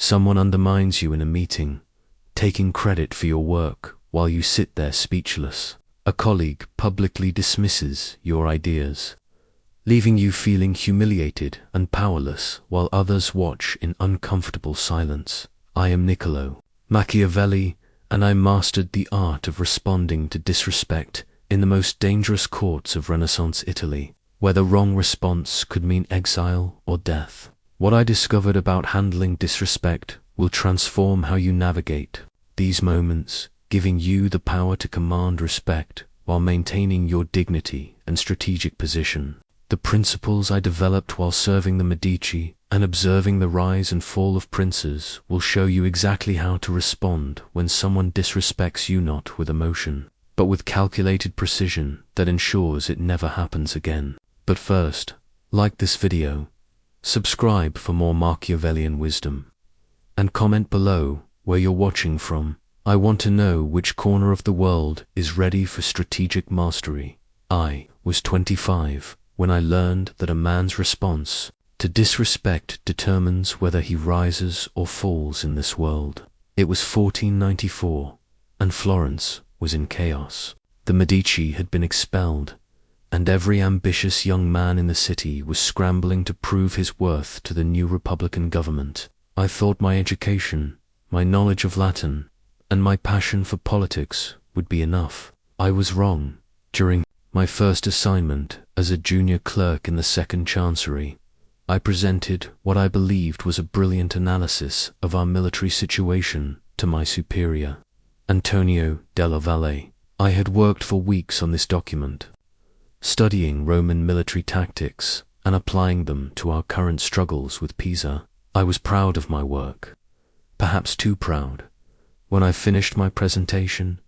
Someone undermines you in a meeting, taking credit for your work while you sit there speechless. A colleague publicly dismisses your ideas, leaving you feeling humiliated and powerless while others watch in uncomfortable silence. I am Niccolò Machiavelli, and I mastered the art of responding to disrespect in the most dangerous courts of Renaissance Italy, where the wrong response could mean exile or death. What I discovered about handling disrespect will transform how you navigate these moments, giving you the power to command respect while maintaining your dignity and strategic position. The principles I developed while serving the Medici and observing the rise and fall of princes will show you exactly how to respond when someone disrespects you, not with emotion, but with calculated precision that ensures it never happens again. But first, like this video, subscribe for more Machiavellian wisdom, and comment below where you're watching from. I want to know which corner of the world is ready for strategic mastery. I was 25 when I learned that a man's response to disrespect determines whether he rises or falls in this world. It was 1494, and Florence was in chaos. The Medici had been expelled, and every ambitious young man in the city was scrambling to prove his worth to the new Republican government. I thought my education, my knowledge of Latin, and my passion for politics would be enough. I was wrong. During my first assignment as a junior clerk in the Second Chancery, I presented what I believed was a brilliant analysis of our military situation to my superior, Antonio della Valle. I had worked for weeks on this document, studying Roman military tactics and applying them to our current struggles with Pisa. I was proud of my work, perhaps too proud. When I finished my presentation,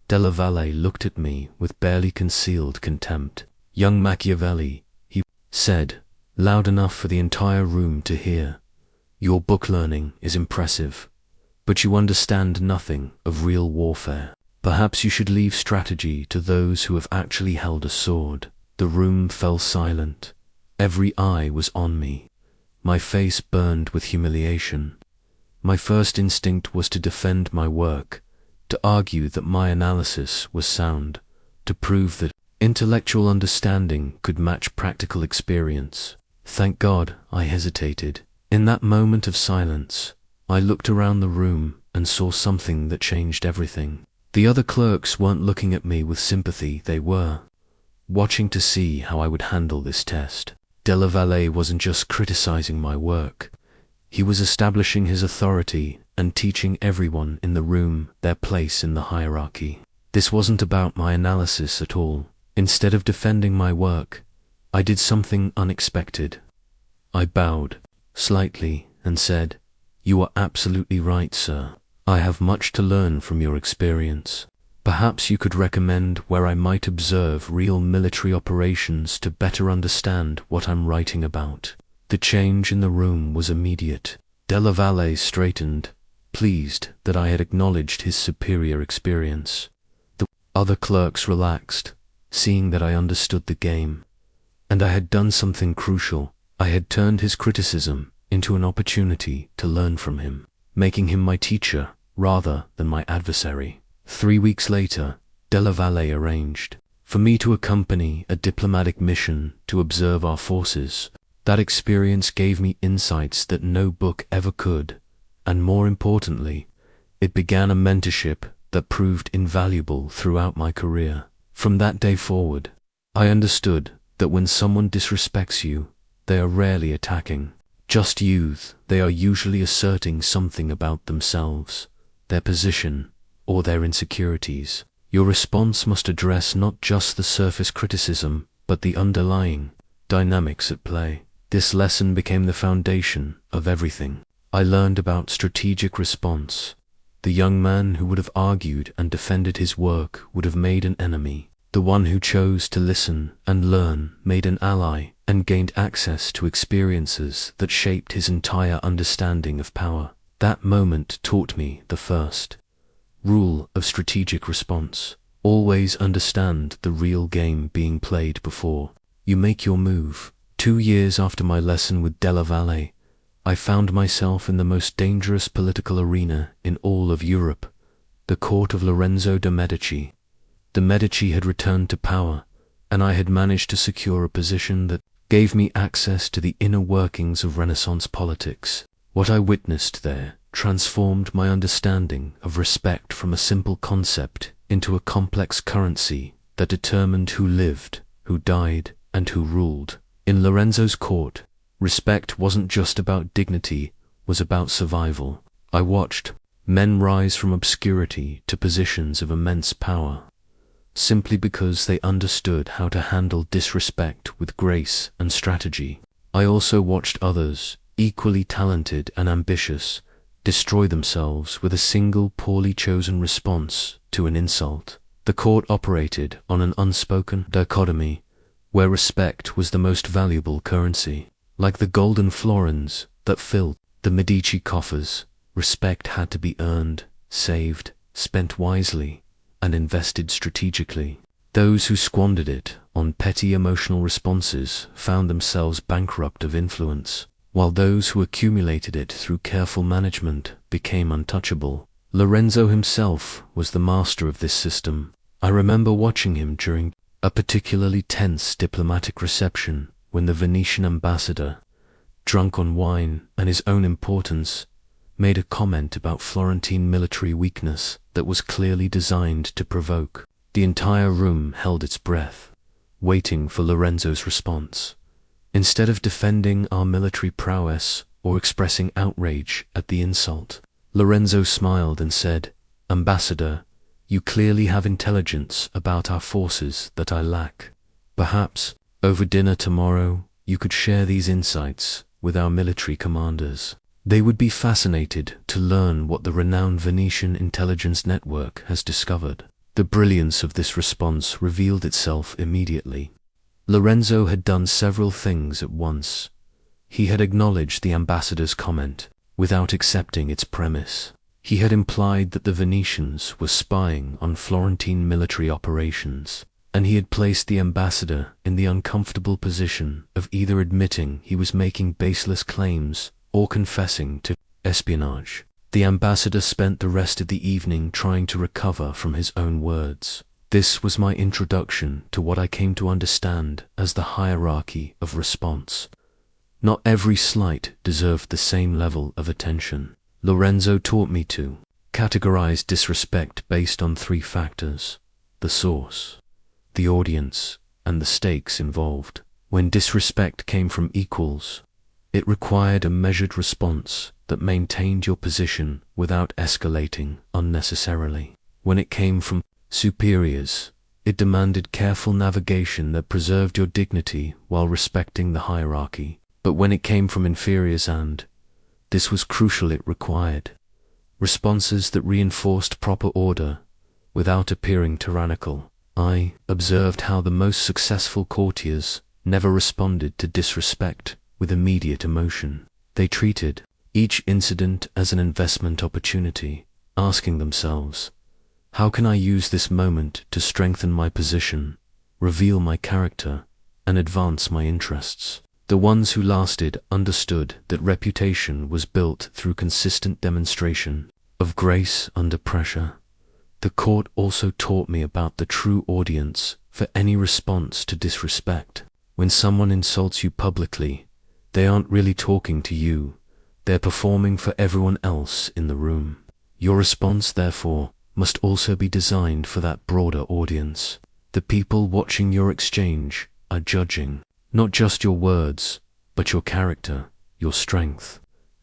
Della Valle looked at me with barely concealed contempt. "Young Machiavelli," he said, loud enough for the entire room to hear, "your book learning is impressive, but you understand nothing of real warfare. Perhaps you should leave strategy to those who have actually held a sword." The room fell silent. Every eye was on me. My face burned with humiliation. My first instinct was to defend my work, to argue that my analysis was sound, to prove that intellectual understanding could match practical experience. Thank God I hesitated. In that moment of silence, I looked around the room and saw something that changed everything. The other clerks weren't looking at me with sympathy, they were watching to see how I would handle this test. Della Valle wasn't just criticizing my work. He was establishing his authority and teaching everyone in the room their place in the hierarchy. This wasn't about my analysis at all. Instead of defending my work, I did something unexpected. I bowed slightly and said, "You are absolutely right, sir. I have much to learn from your experience. Perhaps you could recommend where I might observe real military operations to better understand what I'm writing about." The change in the room was immediate. Della Valle straightened, pleased that I had acknowledged his superior experience. The other clerks relaxed, seeing that I understood the game. And I had done something crucial. I had turned his criticism into an opportunity to learn from him, making him my teacher rather than my adversary. 3 weeks later, Della Valle arranged for me to accompany a diplomatic mission to observe our forces. That experience gave me insights that no book ever could, and more importantly, it began a mentorship that proved invaluable throughout my career. From that day forward, I understood that when someone disrespects you, they are rarely attacking just you, they are usually asserting something about themselves, their position, or their insecurities. Your response must address not just the surface criticism, but the underlying dynamics at play. This lesson became the foundation of everything I learned about strategic response. The young man who would have argued and defended his work would have made an enemy. The one who chose to listen and learn made an ally and gained access to experiences that shaped his entire understanding of power. That moment taught me the first rule of strategic response. Always understand the real game being played before you make your move. 2 years after my lesson with Della Valle, I found myself in the most dangerous political arena in all of Europe, the court of Lorenzo de' Medici. The Medici had returned to power, and I had managed to secure a position that gave me access to the inner workings of Renaissance politics. What I witnessed there transformed my understanding of respect from a simple concept into a complex currency that determined who lived, who died, and who ruled. In Lorenzo's court, respect wasn't just about dignity, it was about survival. I watched men rise from obscurity to positions of immense power, simply because they understood how to handle disrespect with grace and strategy. I also watched others, equally talented and ambitious, destroy themselves with a single poorly chosen response to an insult. The court operated on an unspoken dichotomy, where respect was the most valuable currency. Like the golden florins that filled the Medici coffers, respect had to be earned, saved, spent wisely, and invested strategically. Those who squandered it on petty emotional responses found themselves bankrupt of influence, while those who accumulated it through careful management became untouchable. Lorenzo himself was the master of this system. I remember watching him during a particularly tense diplomatic reception when the Venetian ambassador, drunk on wine and his own importance, made a comment about Florentine military weakness that was clearly designed to provoke. The entire room held its breath, waiting for Lorenzo's response. Instead of defending our military prowess or expressing outrage at the insult, Lorenzo smiled and said, "Ambassador, you clearly have intelligence about our forces that I lack. Perhaps, over dinner tomorrow, you could share these insights with our military commanders. They would be fascinated to learn what the renowned Venetian intelligence network has discovered." The brilliance of this response revealed itself immediately. Lorenzo had done several things at once. He had acknowledged the ambassador's comment without accepting its premise. He had implied that the Venetians were spying on Florentine military operations, and he had placed the ambassador in the uncomfortable position of either admitting he was making baseless claims or confessing to espionage. The ambassador spent the rest of the evening trying to recover from his own words. This was my introduction to what I came to understand as the hierarchy of response. Not every slight deserved the same level of attention. Lorenzo taught me to categorize disrespect based on three factors: the source, the audience, and the stakes involved. When disrespect came from equals, it required a measured response that maintained your position without escalating unnecessarily. When it came from superiors, it demanded careful navigation that preserved your dignity while respecting the hierarchy. But when it came from inferiors, and this was crucial, it required responses that reinforced proper order without appearing tyrannical. I observed how the most successful courtiers never responded to disrespect with immediate emotion. They treated each incident as an investment opportunity, asking themselves, how can I use this moment to strengthen my position, reveal my character, and advance my interests? The ones who lasted understood that reputation was built through consistent demonstration of grace under pressure. The court also taught me about the true audience for any response to disrespect. When someone insults you publicly, they aren't really talking to you, they're performing for everyone else in the room. Your response, therefore, must also be designed for that broader audience. The people watching your exchange are judging not just your words, but your character, your strength,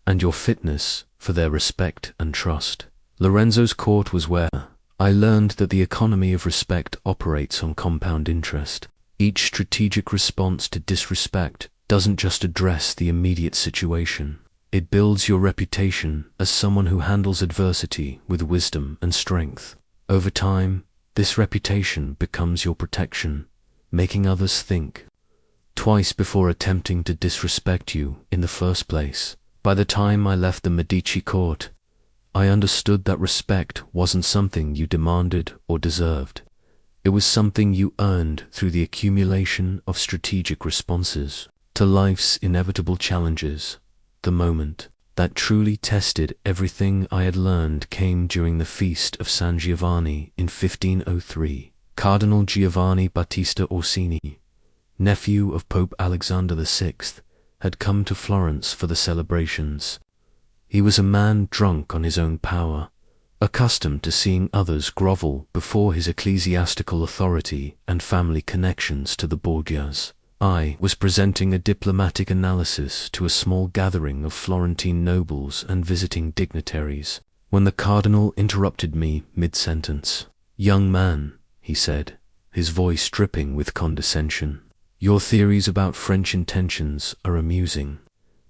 and your fitness for their respect and trust. Lorenzo's court was where I learned that the economy of respect operates on compound interest. Each strategic response to disrespect doesn't just address the immediate situation. It builds your reputation as someone who handles adversity with wisdom and strength. Over time, this reputation becomes your protection, making others think twice before attempting to disrespect you in the first place. By the time I left the Medici court, I understood that respect wasn't something you demanded or deserved. It was something you earned through the accumulation of strategic responses to life's inevitable challenges. The moment that truly tested everything I had learned came during the feast of San Giovanni in 1503. Cardinal Giovanni Battista Orsini, nephew of Pope Alexander VI, had come to Florence for the celebrations. He was a man drunk on his own power, accustomed to seeing others grovel before his ecclesiastical authority and family connections to the Borgias. I was presenting a diplomatic analysis to a small gathering of Florentine nobles and visiting dignitaries, when the cardinal interrupted me mid-sentence. "Young man," he said, his voice dripping with condescension, "your theories about French intentions are amusing,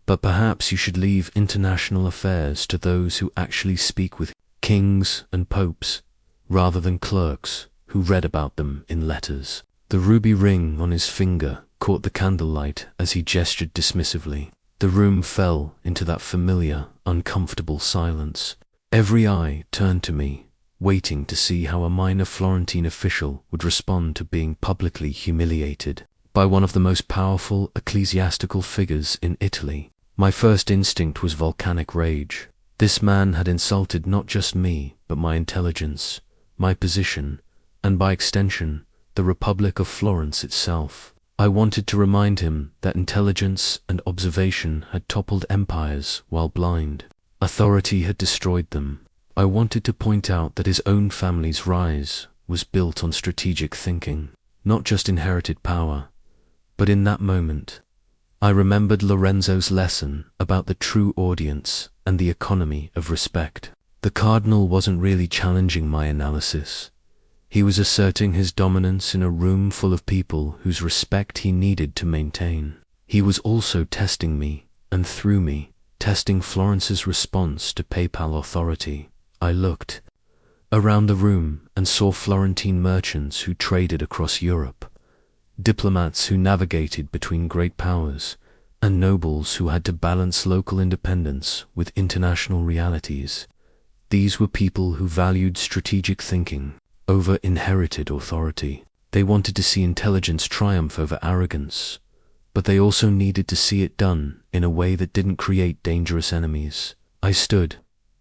but perhaps you should leave international affairs to those who actually speak with kings and popes, rather than clerks who read about them in letters." The ruby ring on his finger caught the candlelight as he gestured dismissively. The room fell into that familiar, uncomfortable silence. Every eye turned to me, waiting to see how a minor Florentine official would respond to being publicly humiliated by one of the most powerful ecclesiastical figures in Italy. My first instinct was volcanic rage. This man had insulted not just me, but my intelligence, my position, and by extension, the Republic of Florence itself. I wanted to remind him that intelligence and observation had toppled empires while blind. Authority had destroyed them. I wanted to point out that his own family's rise was built on strategic thinking, not just inherited power. But in that moment, I remembered Lorenzo's lesson about the true audience and the economy of respect. The cardinal wasn't really challenging my analysis. He was asserting his dominance in a room full of people whose respect he needed to maintain. He was also testing me, and through me, testing Florence's response to papal authority. I looked around the room and saw Florentine merchants who traded across Europe, diplomats who navigated between great powers, and nobles who had to balance local independence with international realities. These were people who valued strategic thinking over inherited authority. They wanted to see intelligence triumph over arrogance, but they also needed to see it done in a way that didn't create dangerous enemies. I stood,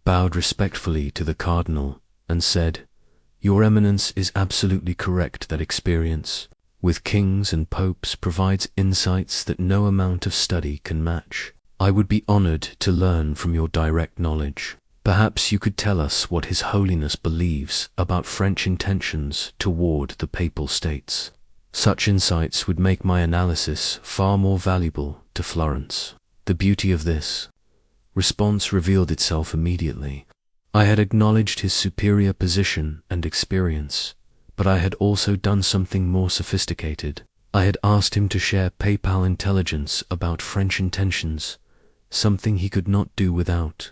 bowed respectfully to the cardinal, and said, "Your Eminence is absolutely correct that experience with kings and popes provides insights that no amount of study can match. I would be honored to learn from your direct knowledge. Perhaps you could tell us what His Holiness believes about French intentions toward the Papal States. Such insights would make my analysis far more valuable to Florence." The beauty of this response revealed itself immediately. I had acknowledged his superior position and experience, but I had also done something more sophisticated. I had asked him to share papal intelligence about French intentions, something he could not do without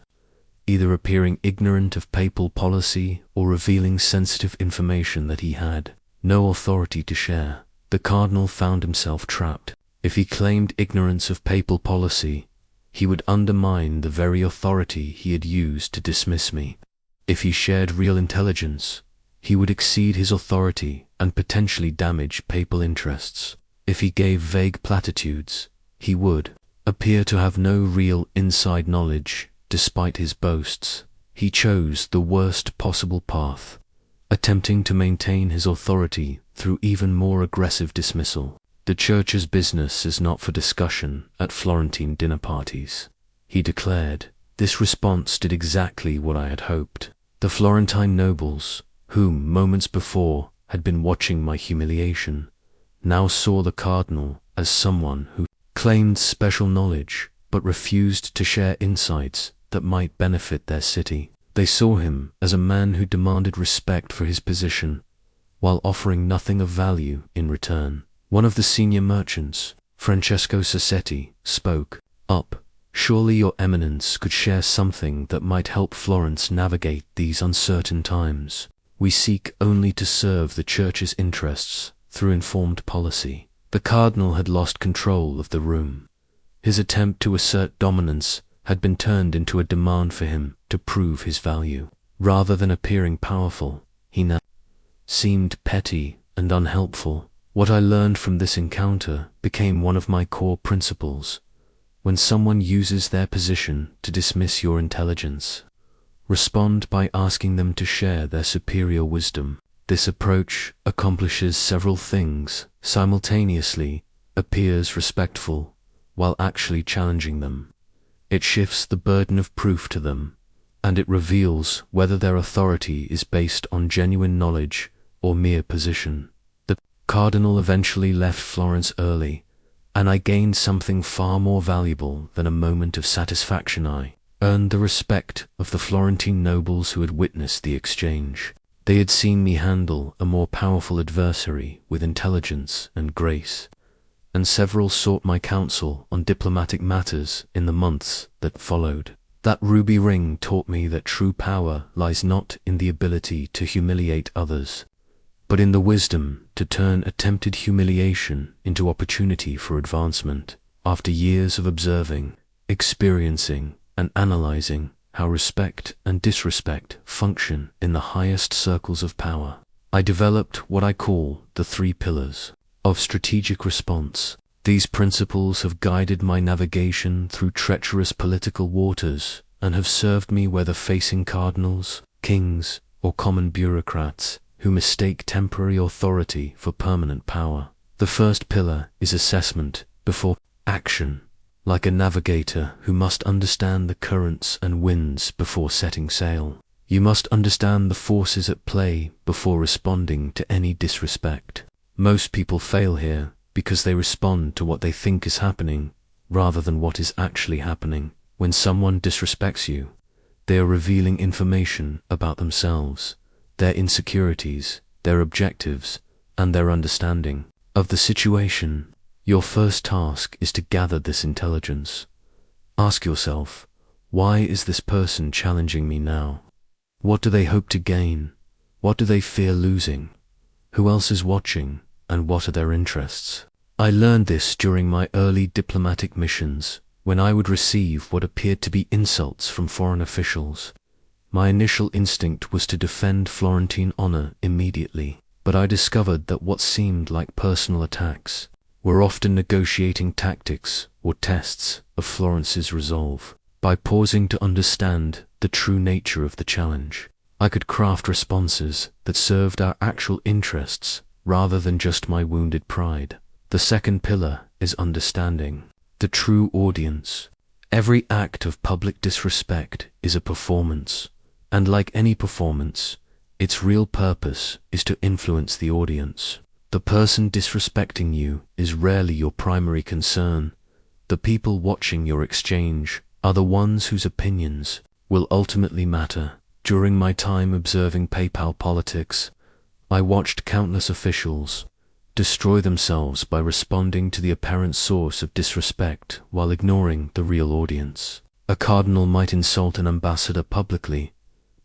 either appearing ignorant of papal policy or revealing sensitive information that he had no authority to share. The cardinal found himself trapped. If he claimed ignorance of papal policy, he would undermine the very authority he had used to dismiss me. If he shared real intelligence, he would exceed his authority and potentially damage papal interests. If he gave vague platitudes, he would appear to have no real inside knowledge. Despite his boasts, he chose the worst possible path, attempting to maintain his authority through even more aggressive dismissal. "The Church's business is not for discussion at Florentine dinner parties," he declared. This response did exactly what I had hoped. The Florentine nobles, whom moments before had been watching my humiliation, now saw the cardinal as someone who claimed special knowledge but refused to share insights that might benefit their city. They saw him as a man who demanded respect for his position, while offering nothing of value in return. One of the senior merchants, Francesco Sassetti, spoke up. "Surely your Eminence could share something that might help Florence navigate these uncertain times. We seek only to serve the Church's interests through informed policy." The cardinal had lost control of the room. His attempt to assert dominance had been turned into a demand for him to prove his value. Rather than appearing powerful, he now seemed petty and unhelpful. What I learned from this encounter became one of my core principles. When someone uses their position to dismiss your intelligence, respond by asking them to share their superior wisdom. This approach accomplishes several things simultaneously, appears respectful, while actually challenging them. It shifts the burden of proof to them, and it reveals whether their authority is based on genuine knowledge or mere position. The cardinal eventually left Florence early, and I gained something far more valuable than a moment of satisfaction. I earned the respect of the Florentine nobles who had witnessed the exchange. They had seen me handle a more powerful adversary with intelligence and grace, and several sought my counsel on diplomatic matters in the months that followed. That ruby ring taught me that true power lies not in the ability to humiliate others, but in the wisdom to turn attempted humiliation into opportunity for advancement. After years of observing, experiencing, and analyzing how respect and disrespect function in the highest circles of power, I developed what I call the 3 pillars of strategic response. These principles have guided my navigation through treacherous political waters and have served me whether facing cardinals, kings, or common bureaucrats who mistake temporary authority for permanent power. The first pillar is assessment before action. Like a navigator who must understand the currents and winds before setting sail, you must understand the forces at play before responding to any disrespect. Most people fail here because they respond to what they think is happening rather than what is actually happening. When someone disrespects you, they are revealing information about themselves, their insecurities, their objectives, and their understanding of the situation. Your first task is to gather this intelligence. Ask yourself, why is this person challenging me now? What do they hope to gain? What do they fear losing? Who else is watching, and what are their interests? I learned this during my early diplomatic missions, when I would receive what appeared to be insults from foreign officials. My initial instinct was to defend Florentine honor immediately, but I discovered that what seemed like personal attacks were often negotiating tactics or tests of Florence's resolve. By pausing to understand the true nature of the challenge, I could craft responses that served our actual interests rather than just my wounded pride. The second pillar is understanding the true audience. Every act of public disrespect is a performance, and like any performance, its real purpose is to influence the audience. The person disrespecting you is rarely your primary concern. The people watching your exchange are the ones whose opinions will ultimately matter. During my time observing PayPal politics, I watched countless officials destroy themselves by responding to the apparent source of disrespect while ignoring the real audience. A cardinal might insult an ambassador publicly,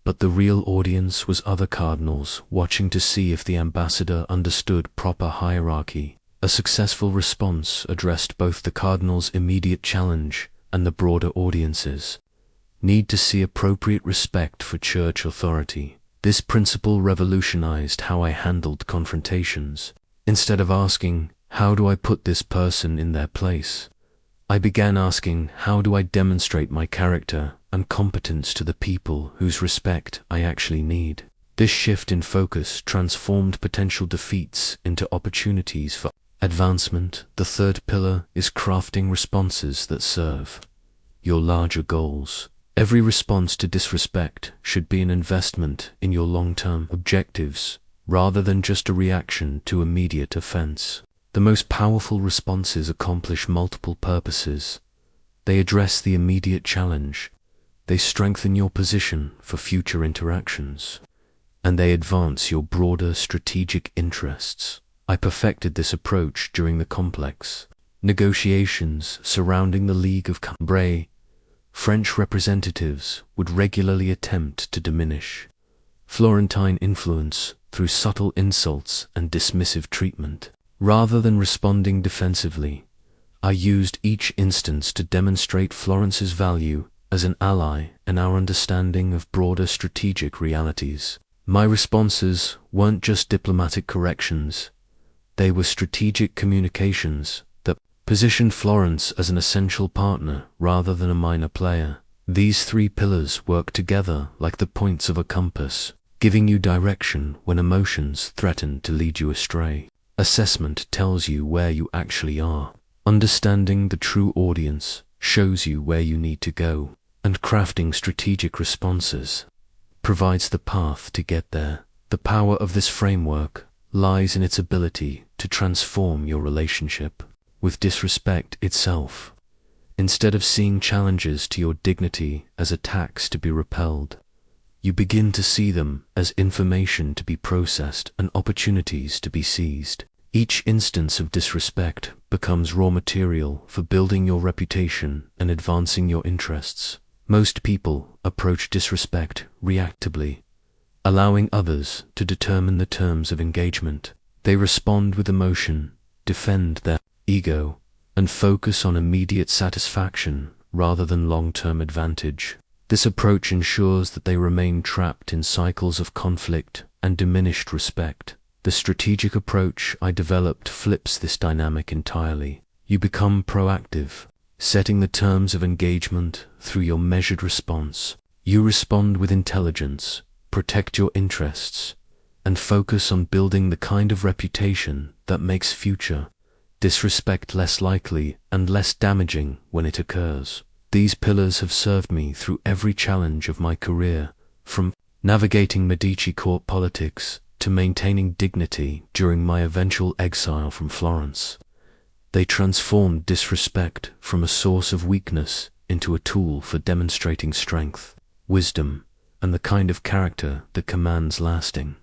but the real audience was other cardinals watching to see if the ambassador understood proper hierarchy. A successful response addressed both the cardinal's immediate challenge and the broader audience's need to see appropriate respect for church authority. This principle revolutionized how I handled confrontations. Instead of asking, "How do I put this person in their place?" I began asking, "How do I demonstrate my character and competence to the people whose respect I actually need?" This shift in focus transformed potential defeats into opportunities for advancement. The third pillar is crafting responses that serve your larger goals. Every response to disrespect should be an investment in your long-term objectives, rather than just a reaction to immediate offense. The most powerful responses accomplish multiple purposes. They address the immediate challenge, they strengthen your position for future interactions, and they advance your broader strategic interests. I perfected this approach during the complex negotiations surrounding the League of Cambrai. French representatives would regularly attempt to diminish Florentine influence through subtle insults and dismissive treatment. Rather than responding defensively, I used each instance to demonstrate Florence's value as an ally and our understanding of broader strategic realities. My responses weren't just diplomatic corrections, they were strategic communications that positioned Florence as an essential partner rather than a minor player. These three pillars work together like the points of a compass, giving you direction when emotions threaten to lead you astray. Assessment tells you where you actually are. Understanding the true audience shows you where you need to go, and crafting strategic responses provides the path to get there. The power of this framework lies in its ability to transform your relationship with disrespect itself. Instead of seeing challenges to your dignity as attacks to be repelled, you begin to see them as information to be processed and opportunities to be seized. Each instance of disrespect becomes raw material for building your reputation and advancing your interests. Most people approach disrespect reactively, allowing others to determine the terms of engagement. They respond with emotion, defend their ego, and focus on immediate satisfaction rather than long-term advantage. This approach ensures that they remain trapped in cycles of conflict and diminished respect. The strategic approach I developed flips this dynamic entirely. You become proactive, setting the terms of engagement through your measured response. You respond with intelligence, protect your interests, and focus on building the kind of reputation that makes future disrespect less likely and less damaging when it occurs. These pillars have served me through every challenge of my career, from navigating Medici court politics to maintaining dignity during my eventual exile from Florence. They transformed disrespect from a source of weakness into a tool for demonstrating strength, wisdom, and the kind of character that commands lasting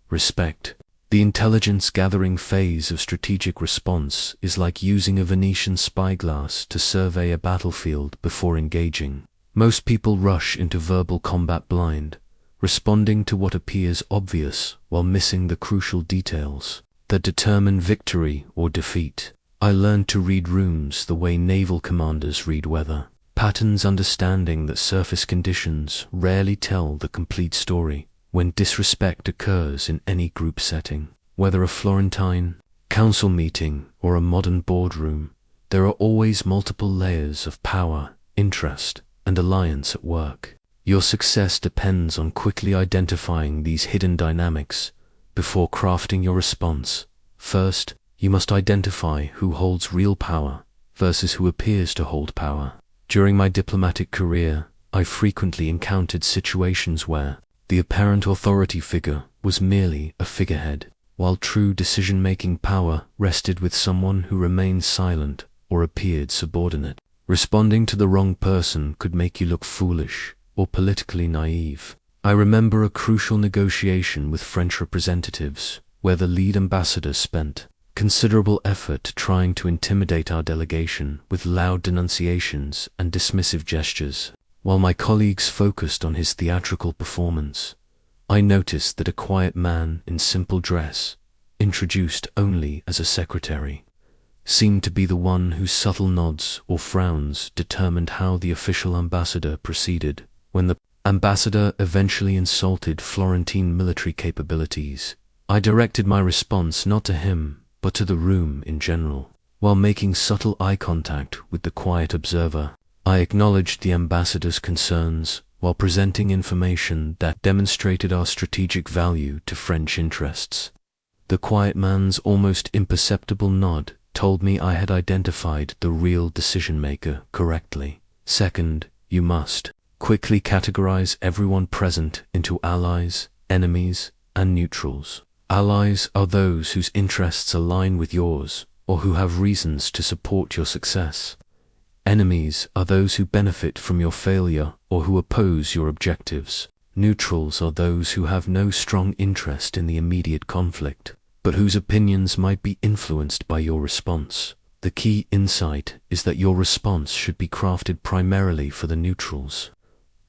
respect. The intelligence-gathering phase of strategic response is like using a Venetian spyglass to survey a battlefield before engaging. Most people rush into verbal combat blind, responding to what appears obvious while missing the crucial details that determine victory or defeat. I learned to read rooms the way naval commanders read weather patterns, understanding that surface conditions rarely tell the complete story. When disrespect occurs in any group setting, whether a Florentine council meeting or a modern boardroom, there are always multiple layers of power, interest, and alliance at work. Your success depends on quickly identifying these hidden dynamics before crafting your response. First, you must identify who holds real power versus who appears to hold power. During my diplomatic career, I frequently encountered situations where the apparent authority figure was merely a figurehead, while true decision-making power rested with someone who remained silent or appeared subordinate. Responding to the wrong person could make you look foolish or politically naive. I remember a crucial negotiation with French representatives, where the lead ambassador spent considerable effort trying to intimidate our delegation with loud denunciations and dismissive gestures. While my colleagues focused on his theatrical performance, I noticed that a quiet man in simple dress, introduced only as a secretary, seemed to be the one whose subtle nods or frowns determined how the official ambassador proceeded. When the ambassador eventually insulted Florentine military capabilities, I directed my response not to him, but to the room in general. While making subtle eye contact with the quiet observer, I acknowledged the ambassador's concerns while presenting information that demonstrated our strategic value to French interests. The quiet man's almost imperceptible nod told me I had identified the real decision-maker correctly. Second, you must quickly categorize everyone present into allies, enemies, and neutrals. Allies are those whose interests align with yours or who have reasons to support your success. Enemies are those who benefit from your failure or who oppose your objectives. Neutrals are those who have no strong interest in the immediate conflict, but whose opinions might be influenced by your response. The key insight is that your response should be crafted primarily for the neutrals,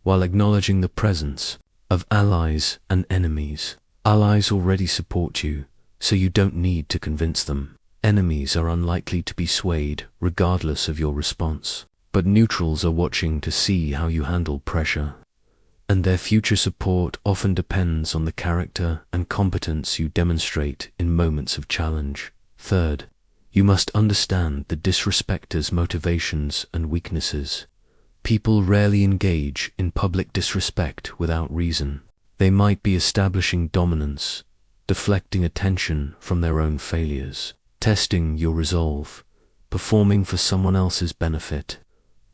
while acknowledging the presence of allies and enemies. Allies already support you, so you don't need to convince them. Enemies are unlikely to be swayed regardless of your response, but neutrals are watching to see how you handle pressure, and their future support often depends on the character and competence you demonstrate in moments of challenge. Third, You must understand the disrespecter's motivations and weaknesses. People rarely engage in public disrespect without reason. They might be establishing dominance, deflecting attention from their own failures, testing your resolve, performing for someone else's benefit,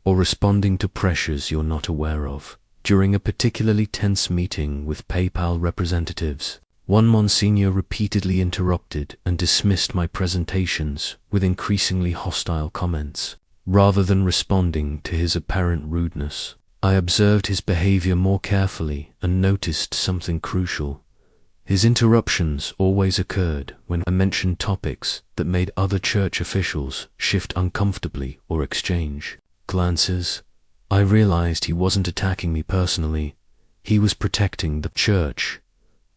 or responding to pressures you're not aware of. During a particularly tense meeting with PayPal representatives, one Monsignor repeatedly interrupted and dismissed my presentations with increasingly hostile comments. Rather than responding to his apparent rudeness, I observed his behavior more carefully and noticed something crucial. His interruptions always occurred when I mentioned topics that made other church officials shift uncomfortably or exchange glances. I realized he wasn't attacking me personally. He was protecting the church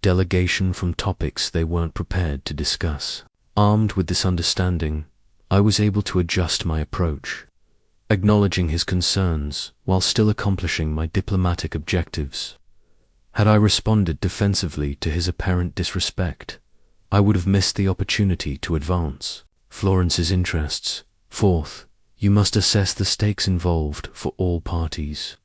delegation from topics they weren't prepared to discuss. Armed with this understanding, I was able to adjust my approach, acknowledging his concerns while still accomplishing my diplomatic objectives. Had I responded defensively to his apparent disrespect, I would have missed the opportunity to advance Florence's interests. Fourth, you must assess the stakes involved for all parties.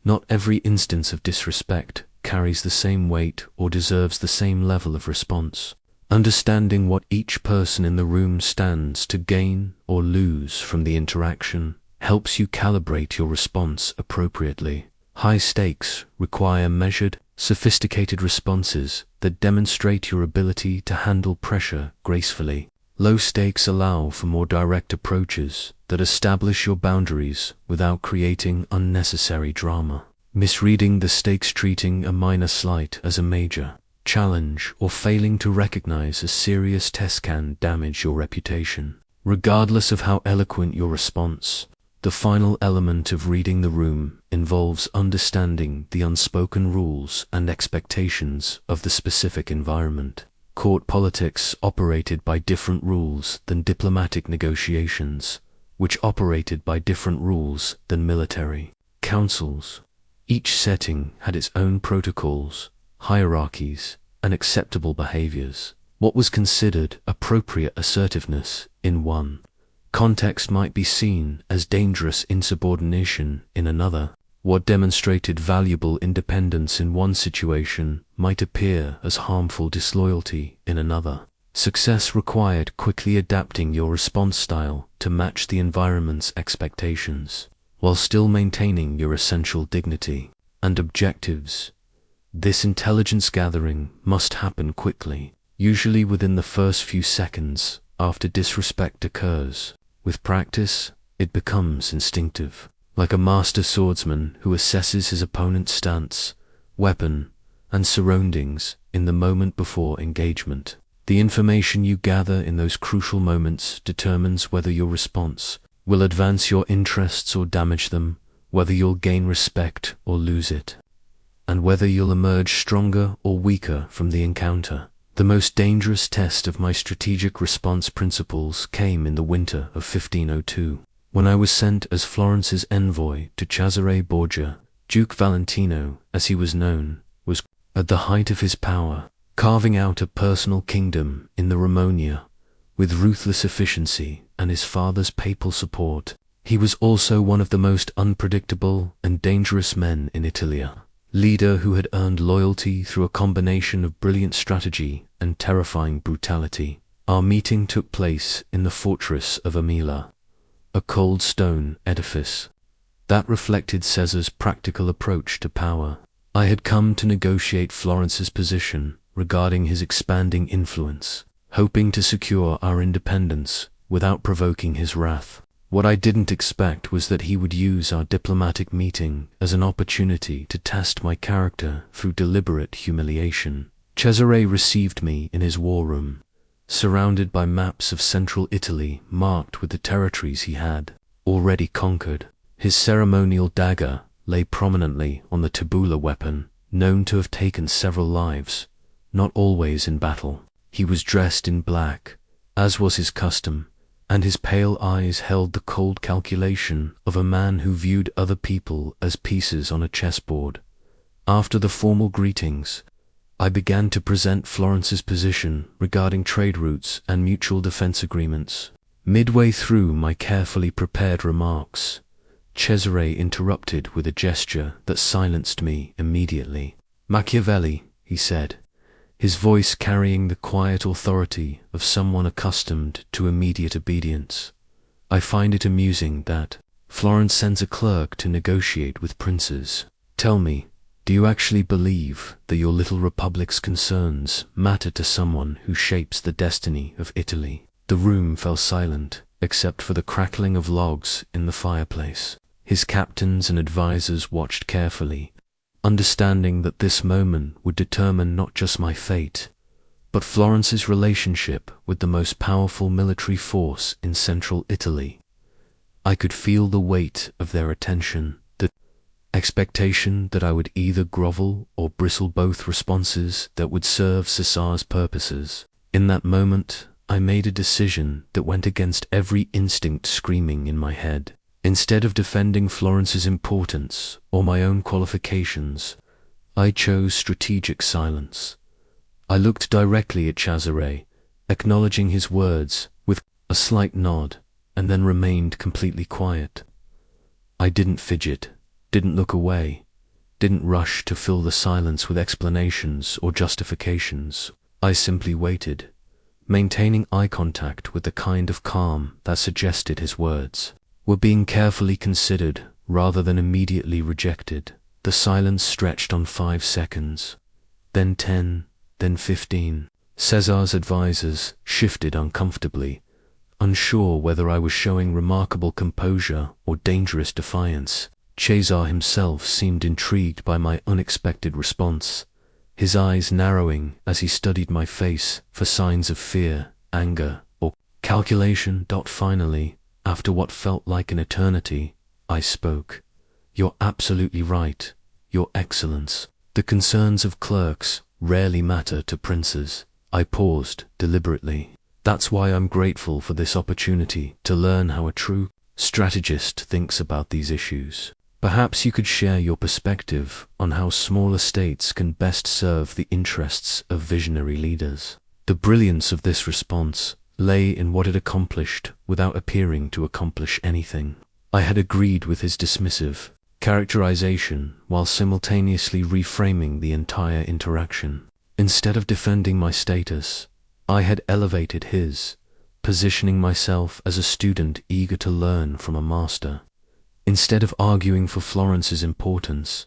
Not every instance of disrespect carries the same weight or deserves the same level of response. Understanding what each person in the room stands to gain or lose from the interaction helps you calibrate your response appropriately. High stakes require measured, sophisticated responses that demonstrate your ability to handle pressure gracefully. Low stakes allow for more direct approaches that establish your boundaries without creating unnecessary drama. Misreading the stakes, treating a minor slight as a major challenge, or failing to recognize a serious test can damage your reputation. Regardless of how eloquent your response, the final element of reading the room involves understanding the unspoken rules and expectations of the specific environment. Court politics operated by different rules than diplomatic negotiations, which operated by different rules than military councils. Each setting had its own protocols, hierarchies, and acceptable behaviors. What was considered appropriate assertiveness in one context might be seen as dangerous insubordination in another. What demonstrated valuable independence in one situation might appear as harmful disloyalty in another. Success required quickly adapting your response style to match the environment's expectations, while still maintaining your essential dignity and objectives. This intelligence gathering must happen quickly, usually within the first few seconds after disrespect occurs. With practice, it becomes instinctive, like a master swordsman who assesses his opponent's stance, weapon, and surroundings in the moment before engagement. The information you gather in those crucial moments determines whether your response will advance your interests or damage them, whether you'll gain respect or lose it, and whether you'll emerge stronger or weaker from the encounter. The most dangerous test of my strategic response principles came in the winter of 1502, when I was sent as Florence's envoy to Cesare Borgia. Duke Valentino, as he was known, was at the height of his power, carving out a personal kingdom in the Romagna with ruthless efficiency and his father's papal support. He was also one of the most unpredictable and dangerous men in Italy, leader who had earned loyalty through a combination of brilliant strategy and terrifying brutality. Our meeting took place in the fortress of Amila, a cold stone edifice that reflected Caesar's practical approach to power. I had come to negotiate Florence's position regarding his expanding influence, hoping to secure our independence without provoking his wrath. What I didn't expect was that he would use our diplomatic meeting as an opportunity to test my character through deliberate humiliation. Cesare received me in his war room, surrounded by maps of central Italy marked with the territories he had already conquered. His ceremonial dagger lay prominently on the tabula weapon, known to have taken several lives, not always in battle. He was dressed in black, as was his custom, and his pale eyes held the cold calculation of a man who viewed other people as pieces on a chessboard. After the formal greetings, I began to present Florence's position regarding trade routes and mutual defense agreements. Midway through my carefully prepared remarks, Cesare interrupted with a gesture that silenced me immediately. "Machiavelli," he said, his voice carrying the quiet authority of someone accustomed to immediate obedience, "I find it amusing that Florence sends a clerk to negotiate with princes. Tell me, do you actually believe that your little republic's concerns matter to someone who shapes the destiny of Italy?" The room fell silent, except for the crackling of logs in the fireplace. His captains and advisors watched carefully, understanding that this moment would determine not just my fate, but Florence's relationship with the most powerful military force in central Italy. I could feel the weight of their attention, the expectation that I would either grovel or bristle, both responses that would serve Caesar's purposes. In that moment, I made a decision that went against every instinct screaming in my head. Instead of defending Florence's importance or my own qualifications, I chose strategic silence. I looked directly at Cesare, acknowledging his words with a slight nod, and then remained completely quiet. I didn't fidget, didn't look away, didn't rush to fill the silence with explanations or justifications. I simply waited, maintaining eye contact with the kind of calm that suggested his words were being carefully considered rather than immediately rejected. The silence stretched on 5 seconds, then 10, then 15. Caesar's advisors shifted uncomfortably, unsure whether I was showing remarkable composure or dangerous defiance. Caesar himself seemed intrigued by my unexpected response, his eyes narrowing as he studied my face for signs of fear, anger, or calculation. Finally, after what felt like an eternity, I spoke. "You're absolutely right, Your Excellence. The concerns of clerks rarely matter to princes." I paused deliberately. "That's why I'm grateful for this opportunity to learn how a true strategist thinks about these issues. Perhaps you could share your perspective on how smaller states can best serve the interests of visionary leaders." The brilliance of this response lay in what it accomplished without appearing to accomplish anything. I had agreed with his dismissive characterization while simultaneously reframing the entire interaction. Instead of defending my status, I had elevated his, positioning myself as a student eager to learn from a master. Instead of arguing for Florence's importance,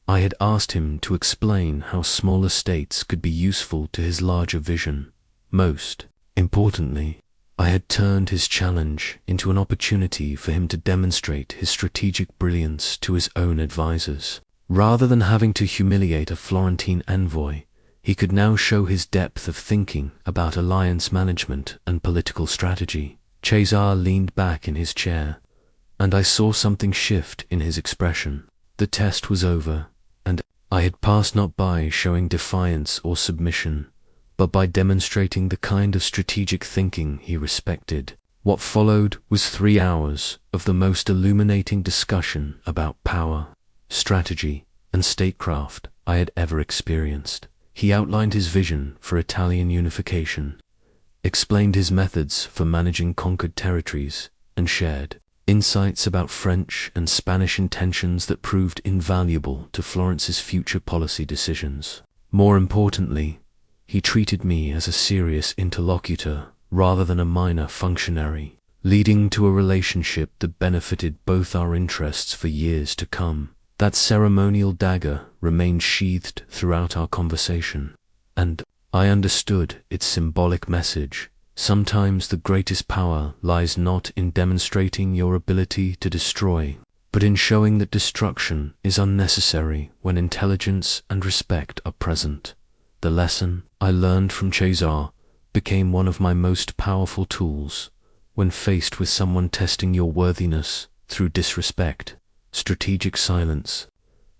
I had asked him to explain how smaller states could be useful to his larger vision. Most importantly, I had turned his challenge into an opportunity for him to demonstrate his strategic brilliance to his own advisors. Rather than having to humiliate a Florentine envoy, he could now show his depth of thinking about alliance management and political strategy. Cesar leaned back in his chair, and I saw something shift in his expression. The test was over, and I had passed not by showing defiance or submission, but by demonstrating the kind of strategic thinking he respected. What followed was 3 hours of the most illuminating discussion about power, strategy, and statecraft I had ever experienced. He outlined his vision for Italian unification, explained his methods for managing conquered territories, and shared insights about French and Spanish intentions that proved invaluable to Florence's future policy decisions. More importantly, he treated me as a serious interlocutor rather than a minor functionary, leading to a relationship that benefited both our interests for years to come. That ceremonial dagger remained sheathed throughout our conversation, and I understood its symbolic message. Sometimes the greatest power lies not in demonstrating your ability to destroy, but in showing that destruction is unnecessary when intelligence and respect are present. The lesson I learned from Cesar became one of my most powerful tools when faced with someone testing your worthiness through disrespect. Strategic silence,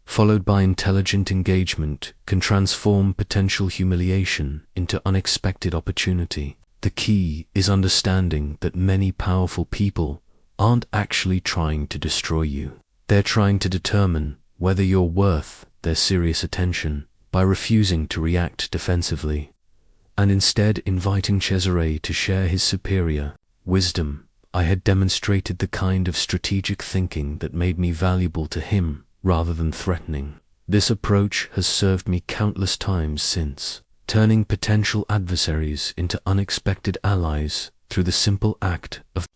followed by intelligent engagement, can transform potential humiliation into unexpected opportunity. The key is understanding that many powerful people aren't actually trying to destroy you. They're trying to determine whether you're worth their serious attention by refusing to react defensively, and instead inviting Cesare to share his superior wisdom, I had demonstrated the kind of strategic thinking that made me valuable to him rather than threatening. This approach has served me countless times since, turning potential adversaries into unexpected allies through the simple act of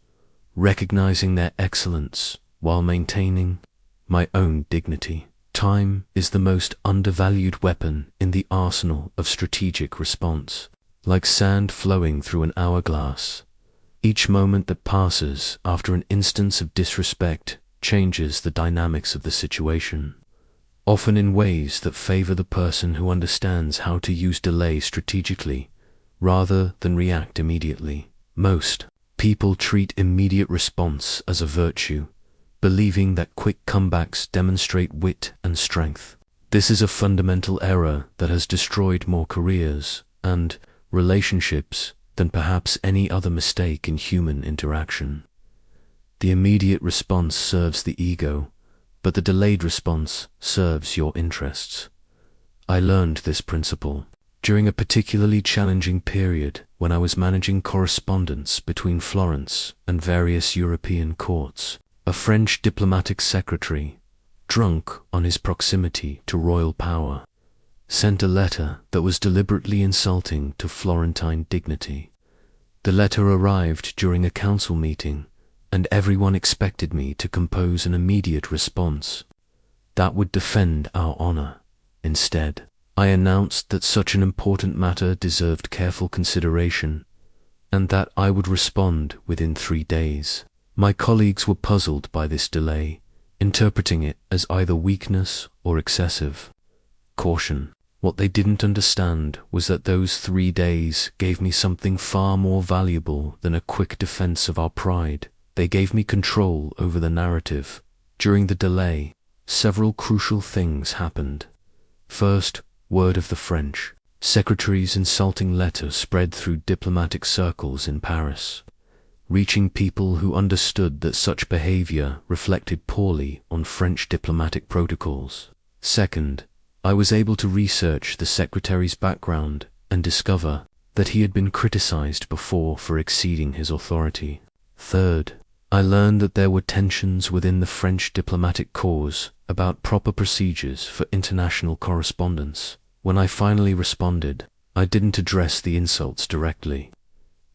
recognizing their excellence while maintaining my own dignity. Time is the most undervalued weapon in the arsenal of strategic response. Like sand flowing through an hourglass, each moment that passes after an instance of disrespect changes the dynamics of the situation, often in ways that favor the person who understands how to use delay strategically rather than react immediately. Most people treat immediate response as a virtue, believing that quick comebacks demonstrate wit and strength. This is a fundamental error that has destroyed more careers and relationships than perhaps any other mistake in human interaction. The immediate response serves the ego, but the delayed response serves your interests. I learned this principle during a particularly challenging period when I was managing correspondence between Florence and various European courts. A French diplomatic secretary, drunk on his proximity to royal power, sent a letter that was deliberately insulting to Florentine dignity. The letter arrived during a council meeting, and everyone expected me to compose an immediate response that would defend our honor. Instead, I announced that such an important matter deserved careful consideration, and that I would respond within 3 days. My colleagues were puzzled by this delay, interpreting it as either weakness or excessive caution. What they didn't understand was that those 3 days gave me something far more valuable than a quick defense of our pride. They gave me control over the narrative. During the delay, several crucial things happened. First, word of the French secretary's insulting letter spread through diplomatic circles in Paris, reaching people who understood that such behavior reflected poorly on French diplomatic protocols. Second, I was able to research the secretary's background and discover that he had been criticized before for exceeding his authority. Third, I learned that there were tensions within the French diplomatic corps about proper procedures for international correspondence. When I finally responded, I didn't address the insults directly.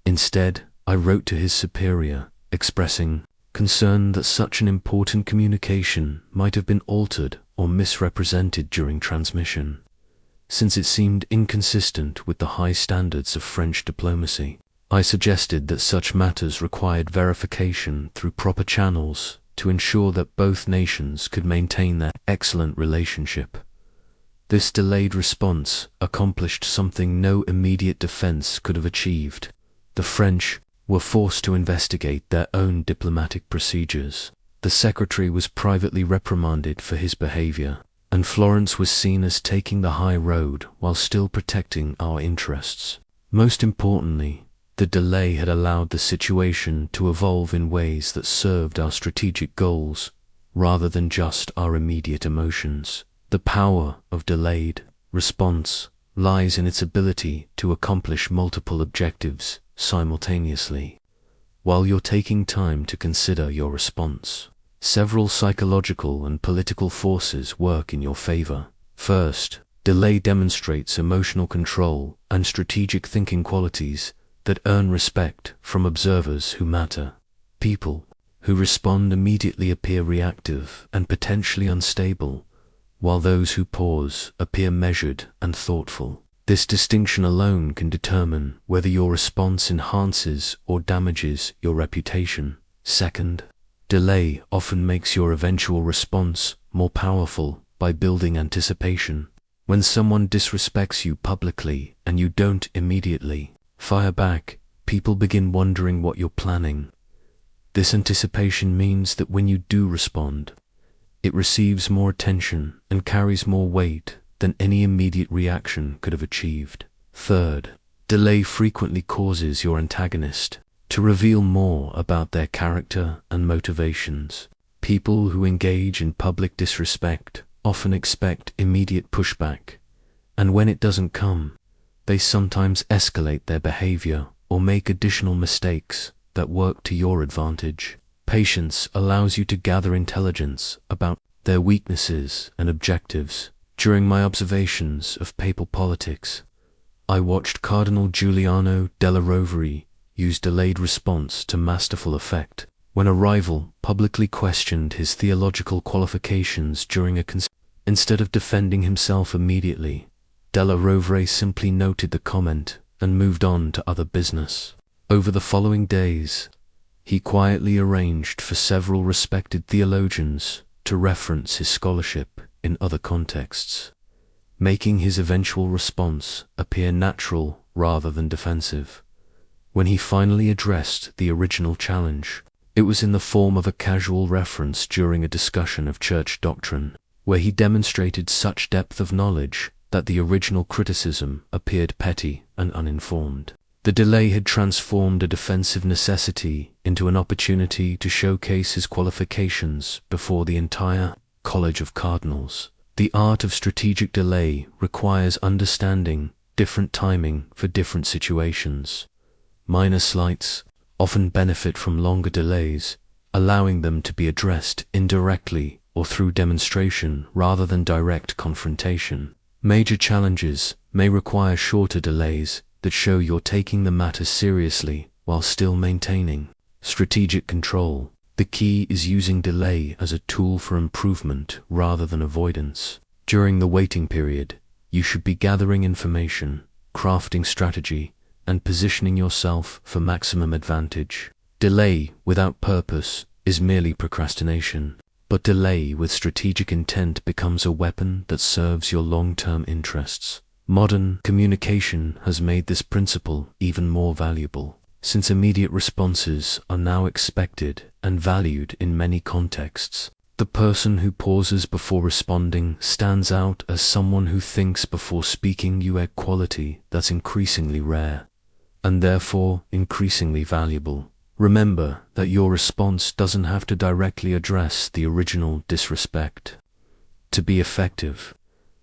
Instead, I wrote to his superior, expressing concern that such an important communication might have been altered or misrepresented during transmission, since it seemed inconsistent with the high standards of French diplomacy. I suggested that such matters required verification through proper channels to ensure that both nations could maintain their excellent relationship. This delayed response accomplished something no immediate defense could have achieved. The French were forced to investigate their own diplomatic procedures. The secretary was privately reprimanded for his behavior, and Florence was seen as taking the high road while still protecting our interests. Most importantly, the delay had allowed the situation to evolve in ways that served our strategic goals rather than just our immediate emotions. The power of delayed response lies in its ability to accomplish multiple objectives simultaneously. While you're taking time to consider your response, several psychological and political forces work in your favor. First, delay demonstrates emotional control and strategic thinking qualities that earn respect from observers who matter. People who respond immediately appear reactive and potentially unstable, while those who pause appear measured and thoughtful. This distinction alone can determine whether your response enhances or damages your reputation. Second, delay often makes your eventual response more powerful by building anticipation. When someone disrespects you publicly and you don't immediately fire back, people begin wondering what you're planning. This anticipation means that when you do respond, it receives more attention and carries more weight than any immediate reaction could have achieved. Third, delay frequently causes your antagonist to reveal more about their character and motivations. People who engage in public disrespect often expect immediate pushback, and when it doesn't come, they sometimes escalate their behavior or make additional mistakes that work to your advantage. Patience allows you to gather intelligence about their weaknesses and objectives. During my observations of papal politics, I watched Cardinal Giuliano della Rovere use delayed response to masterful effect. When a rival publicly questioned his theological qualifications during a instead of defending himself immediately, della Rovere simply noted the comment and moved on to other business. Over the following days, he quietly arranged for several respected theologians to reference his scholarship in other contexts, making his eventual response appear natural rather than defensive. When he finally addressed the original challenge, it was in the form of a casual reference during a discussion of church doctrine, where he demonstrated such depth of knowledge that the original criticism appeared petty and uninformed. The delay had transformed a defensive necessity into an opportunity to showcase his qualifications before the entire College of Cardinals. The art of strategic delay requires understanding different timing for different situations. Minor slights often benefit from longer delays, allowing them to be addressed indirectly or through demonstration rather than direct confrontation. Major challenges may require shorter delays that show you're taking the matter seriously while still maintaining strategic control. The key is using delay as a tool for improvement rather than avoidance. During the waiting period, you should be gathering information, crafting strategy, and positioning yourself for maximum advantage. Delay without purpose is merely procrastination, but delay with strategic intent becomes a weapon that serves your long-term interests. Modern communication has made this principle even more valuable, since immediate responses are now expected and valued in many contexts. The person who pauses before responding stands out as someone who thinks before speaking, a quality that's increasingly rare, and therefore increasingly valuable. Remember that your response doesn't have to directly address the original disrespect. To be effective,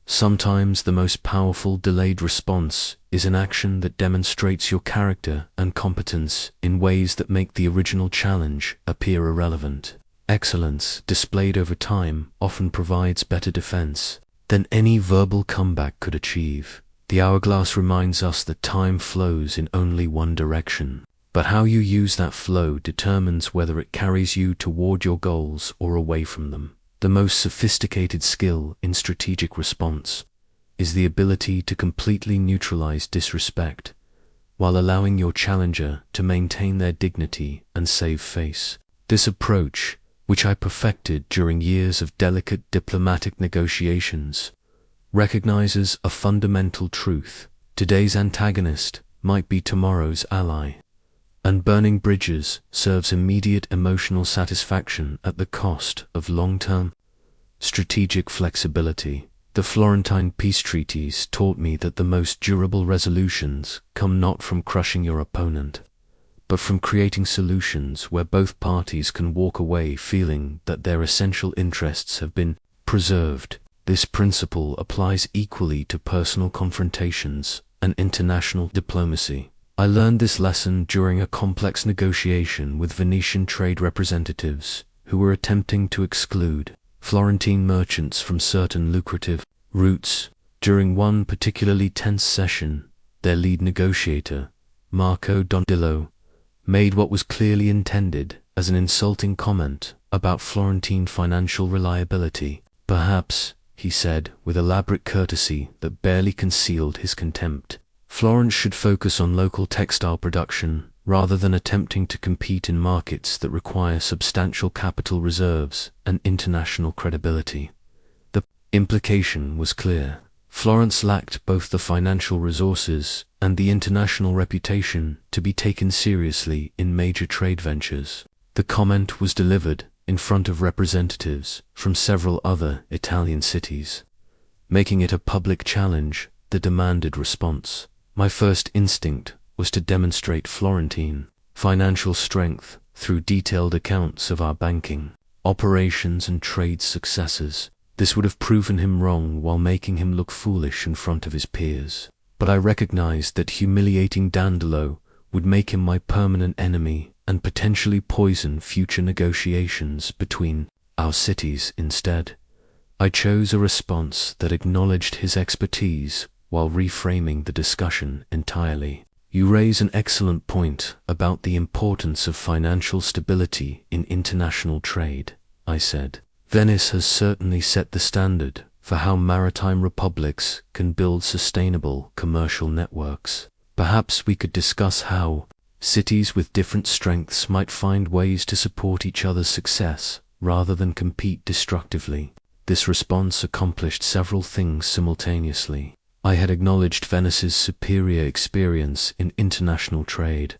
sometimes the most powerful delayed response is an action that demonstrates your character and competence in ways that make the original challenge appear irrelevant. Excellence displayed over time often provides better defense than any verbal comeback could achieve. The hourglass reminds us that time flows in only one direction, but how you use that flow determines whether it carries you toward your goals or away from them. The most sophisticated skill in strategic response is the ability to completely neutralize disrespect while allowing your challenger to maintain their dignity and save face. This approach, which I perfected during years of delicate diplomatic negotiations, recognizes a fundamental truth: today's antagonist might be tomorrow's ally, and burning bridges serves immediate emotional satisfaction at the cost of long-term strategic flexibility. The Florentine peace treaties taught me that the most durable resolutions come not from crushing your opponent, but from creating solutions where both parties can walk away feeling that their essential interests have been preserved. This principle applies equally to personal confrontations and international diplomacy. I learned this lesson during a complex negotiation with Venetian trade representatives who were attempting to exclude Florentine merchants from certain lucrative routes. During one particularly tense session, their lead negotiator, Marco Dondillo, made what was clearly intended as an insulting comment about Florentine financial reliability. Perhaps, he said with elaborate courtesy that barely concealed his contempt, Florence should focus on local textile production rather than attempting to compete in markets that require substantial capital reserves and international credibility. The implication was clear. Florence lacked both the financial resources and the international reputation to be taken seriously in major trade ventures. The comment was delivered in front of representatives from several other Italian cities, making it a public challenge that demanded response. My first instinct was to demonstrate Florentine financial strength through detailed accounts of our banking, operations and trade successes. This would have proven him wrong while making him look foolish in front of his peers. But I recognized that humiliating Dandolo would make him my permanent enemy and potentially poison future negotiations between our cities instead. I chose a response that acknowledged his expertise while reframing the discussion entirely. You raise an excellent point about the importance of financial stability in international trade, I said. Venice has certainly set the standard for how maritime republics can build sustainable commercial networks. Perhaps we could discuss how cities with different strengths might find ways to support each other's success rather than compete destructively. This response accomplished several things simultaneously. I had acknowledged Venice's superior experience in international trade,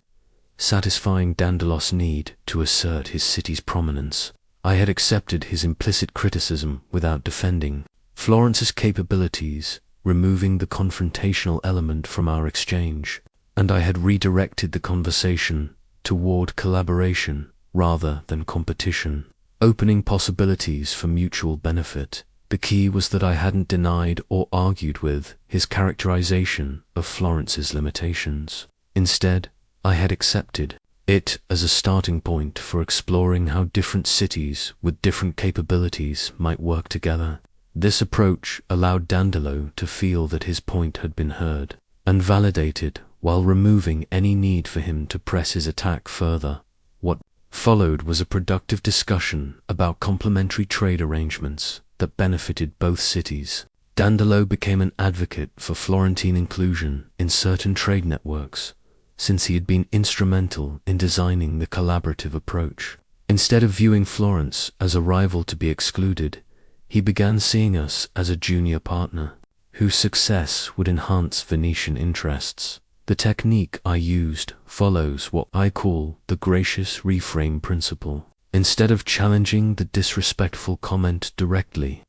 satisfying Dandelos's need to assert his city's prominence. I had accepted his implicit criticism without defending Florence's capabilities, removing the confrontational element from our exchange, and I had redirected the conversation toward collaboration rather than competition, opening possibilities for mutual benefit. The key was that I hadn't denied or argued with his characterization of Florence's limitations. Instead, I had accepted it as a starting point for exploring how different cities with different capabilities might work together. This approach allowed Dandolo to feel that his point had been heard and validated while removing any need for him to press his attack further. What followed was a productive discussion about complementary trade arrangements that benefited both cities. Dandolo became an advocate for Florentine inclusion in certain trade networks, since he had been instrumental in designing the collaborative approach. Instead of viewing Florence as a rival to be excluded, he began seeing us as a junior partner, whose success would enhance Venetian interests. The technique I used follows what I call the gracious reframe principle. Instead of challenging the disrespectful comment directly,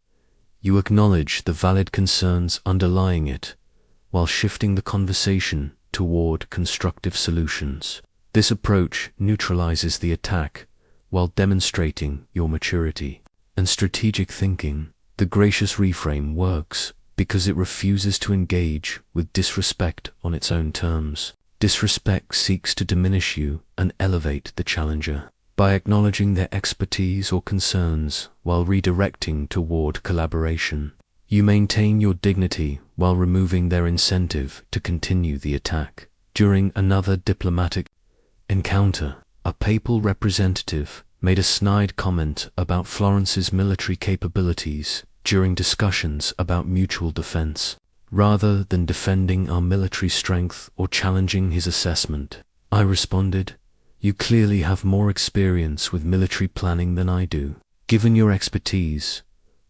you acknowledge the valid concerns underlying it, while shifting the conversation toward constructive solutions. This approach neutralizes the attack while demonstrating your maturity and strategic thinking. The gracious reframe works because it refuses to engage with disrespect on its own terms. Disrespect seeks to diminish you and elevate the challenger. By acknowledging their expertise or concerns while redirecting toward collaboration, you maintain your dignity while removing their incentive to continue the attack. During another diplomatic encounter, a papal representative made a snide comment about Florence's military capabilities during discussions about mutual defense. Rather than defending our military strength or challenging his assessment, I responded, "You clearly have more experience with military planning than I do. Given your expertise,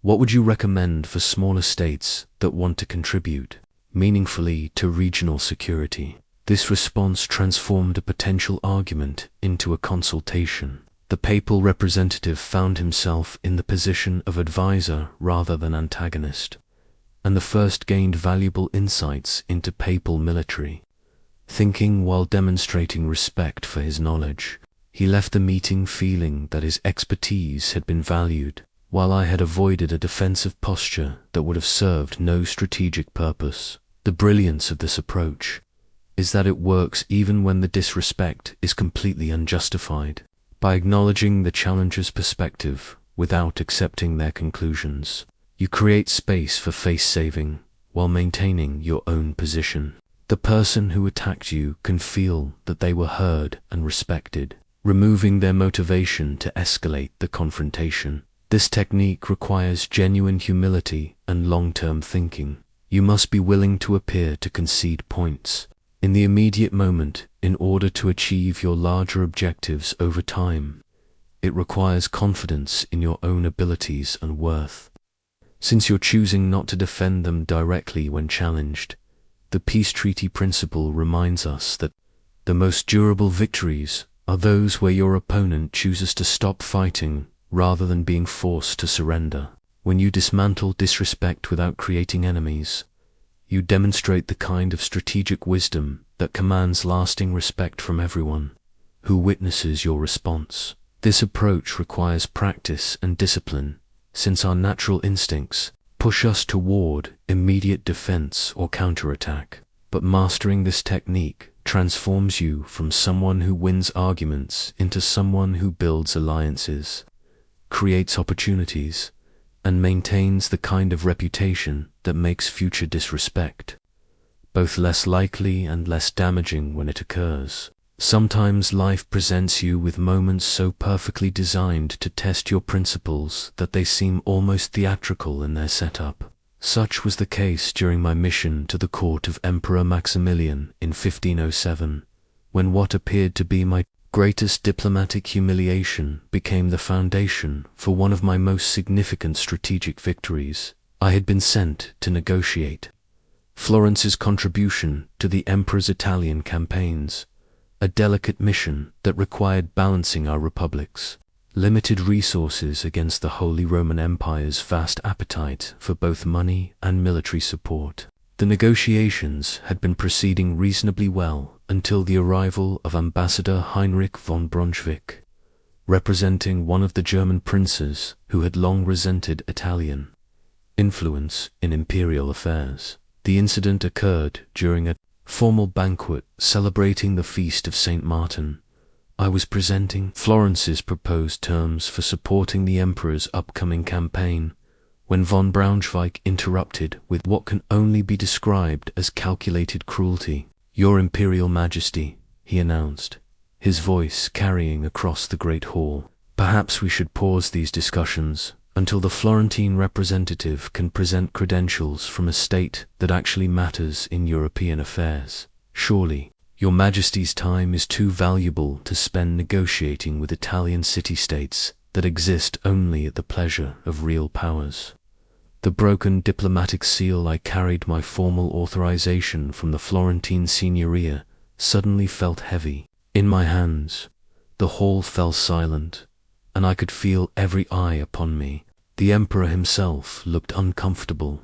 what would you recommend for smaller states that want to contribute meaningfully to regional security?" This response transformed a potential argument into a consultation. The papal representative found himself in the position of advisor rather than antagonist, and the first gained valuable insights into papal military thinking while demonstrating respect for his knowledge. He left the meeting feeling that his expertise had been valued, while I had avoided a defensive posture that would have served no strategic purpose. The brilliance of this approach is that it works even when the disrespect is completely unjustified. By acknowledging the challenger's perspective without accepting their conclusions, you create space for face-saving while maintaining your own position. The person who attacked you can feel that they were heard and respected, removing their motivation to escalate the confrontation. This technique requires genuine humility and long-term thinking. You must be willing to appear to concede points in the immediate moment in order to achieve your larger objectives over time. It requires confidence in your own abilities and worth. Since you're choosing not to defend them directly when challenged, the peace treaty principle reminds us that the most durable victories are those where your opponent chooses to stop fighting rather than being forced to surrender. When you dismantle disrespect without creating enemies, you demonstrate the kind of strategic wisdom that commands lasting respect from everyone who witnesses your response. This approach requires practice and discipline, since our natural instincts push us toward immediate defense or counterattack. But mastering this technique transforms you from someone who wins arguments into someone who builds alliances, creates opportunities, and maintains the kind of reputation that makes future disrespect both less likely and less damaging when it occurs. Sometimes life presents you with moments so perfectly designed to test your principles that they seem almost theatrical in their setup. Such was the case during my mission to the court of Emperor Maximilian in 1507, when what appeared to be my greatest diplomatic humiliation became the foundation for one of my most significant strategic victories. I had been sent to negotiate Florence's contribution to the emperor's Italian campaigns, a delicate mission that required balancing our republic's limited resources against the Holy Roman Empire's vast appetite for both money and military support. The negotiations had been proceeding reasonably well until the arrival of Ambassador Heinrich von Brunswick, representing one of the German princes who had long resented Italian influence in imperial affairs. The incident occurred during a formal banquet celebrating the feast of Saint Martin. I was presenting Florence's proposed terms for supporting the emperor's upcoming campaign when von Braunschweig interrupted with what can only be described as calculated cruelty. "Your Imperial Majesty," he announced, his voice carrying across the great hall. "Perhaps we should pause these discussions until the Florentine representative can present credentials from a state that actually matters in European affairs. Surely, Your Majesty's time is too valuable to spend negotiating with Italian city-states that exist only at the pleasure of real powers." The broken diplomatic seal I carried my formal authorization from the Florentine Signoria suddenly felt heavy. In my hands, the hall fell silent, and I could feel every eye upon me. The emperor himself looked uncomfortable,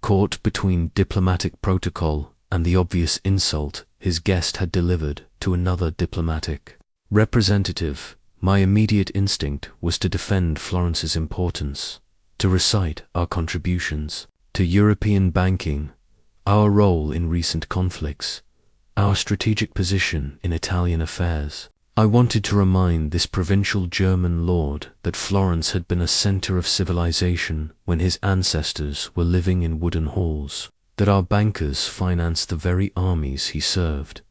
caught between diplomatic protocol and the obvious insult his guest had delivered to another diplomatic representative. My immediate instinct was to defend Florence's importance, to recite our contributions to European banking, our role in recent conflicts, our strategic position in Italian affairs. I wanted to remind this provincial German lord that Florence had been a center of civilization when his ancestors were living in wooden halls, that our bankers financed the very armies he served.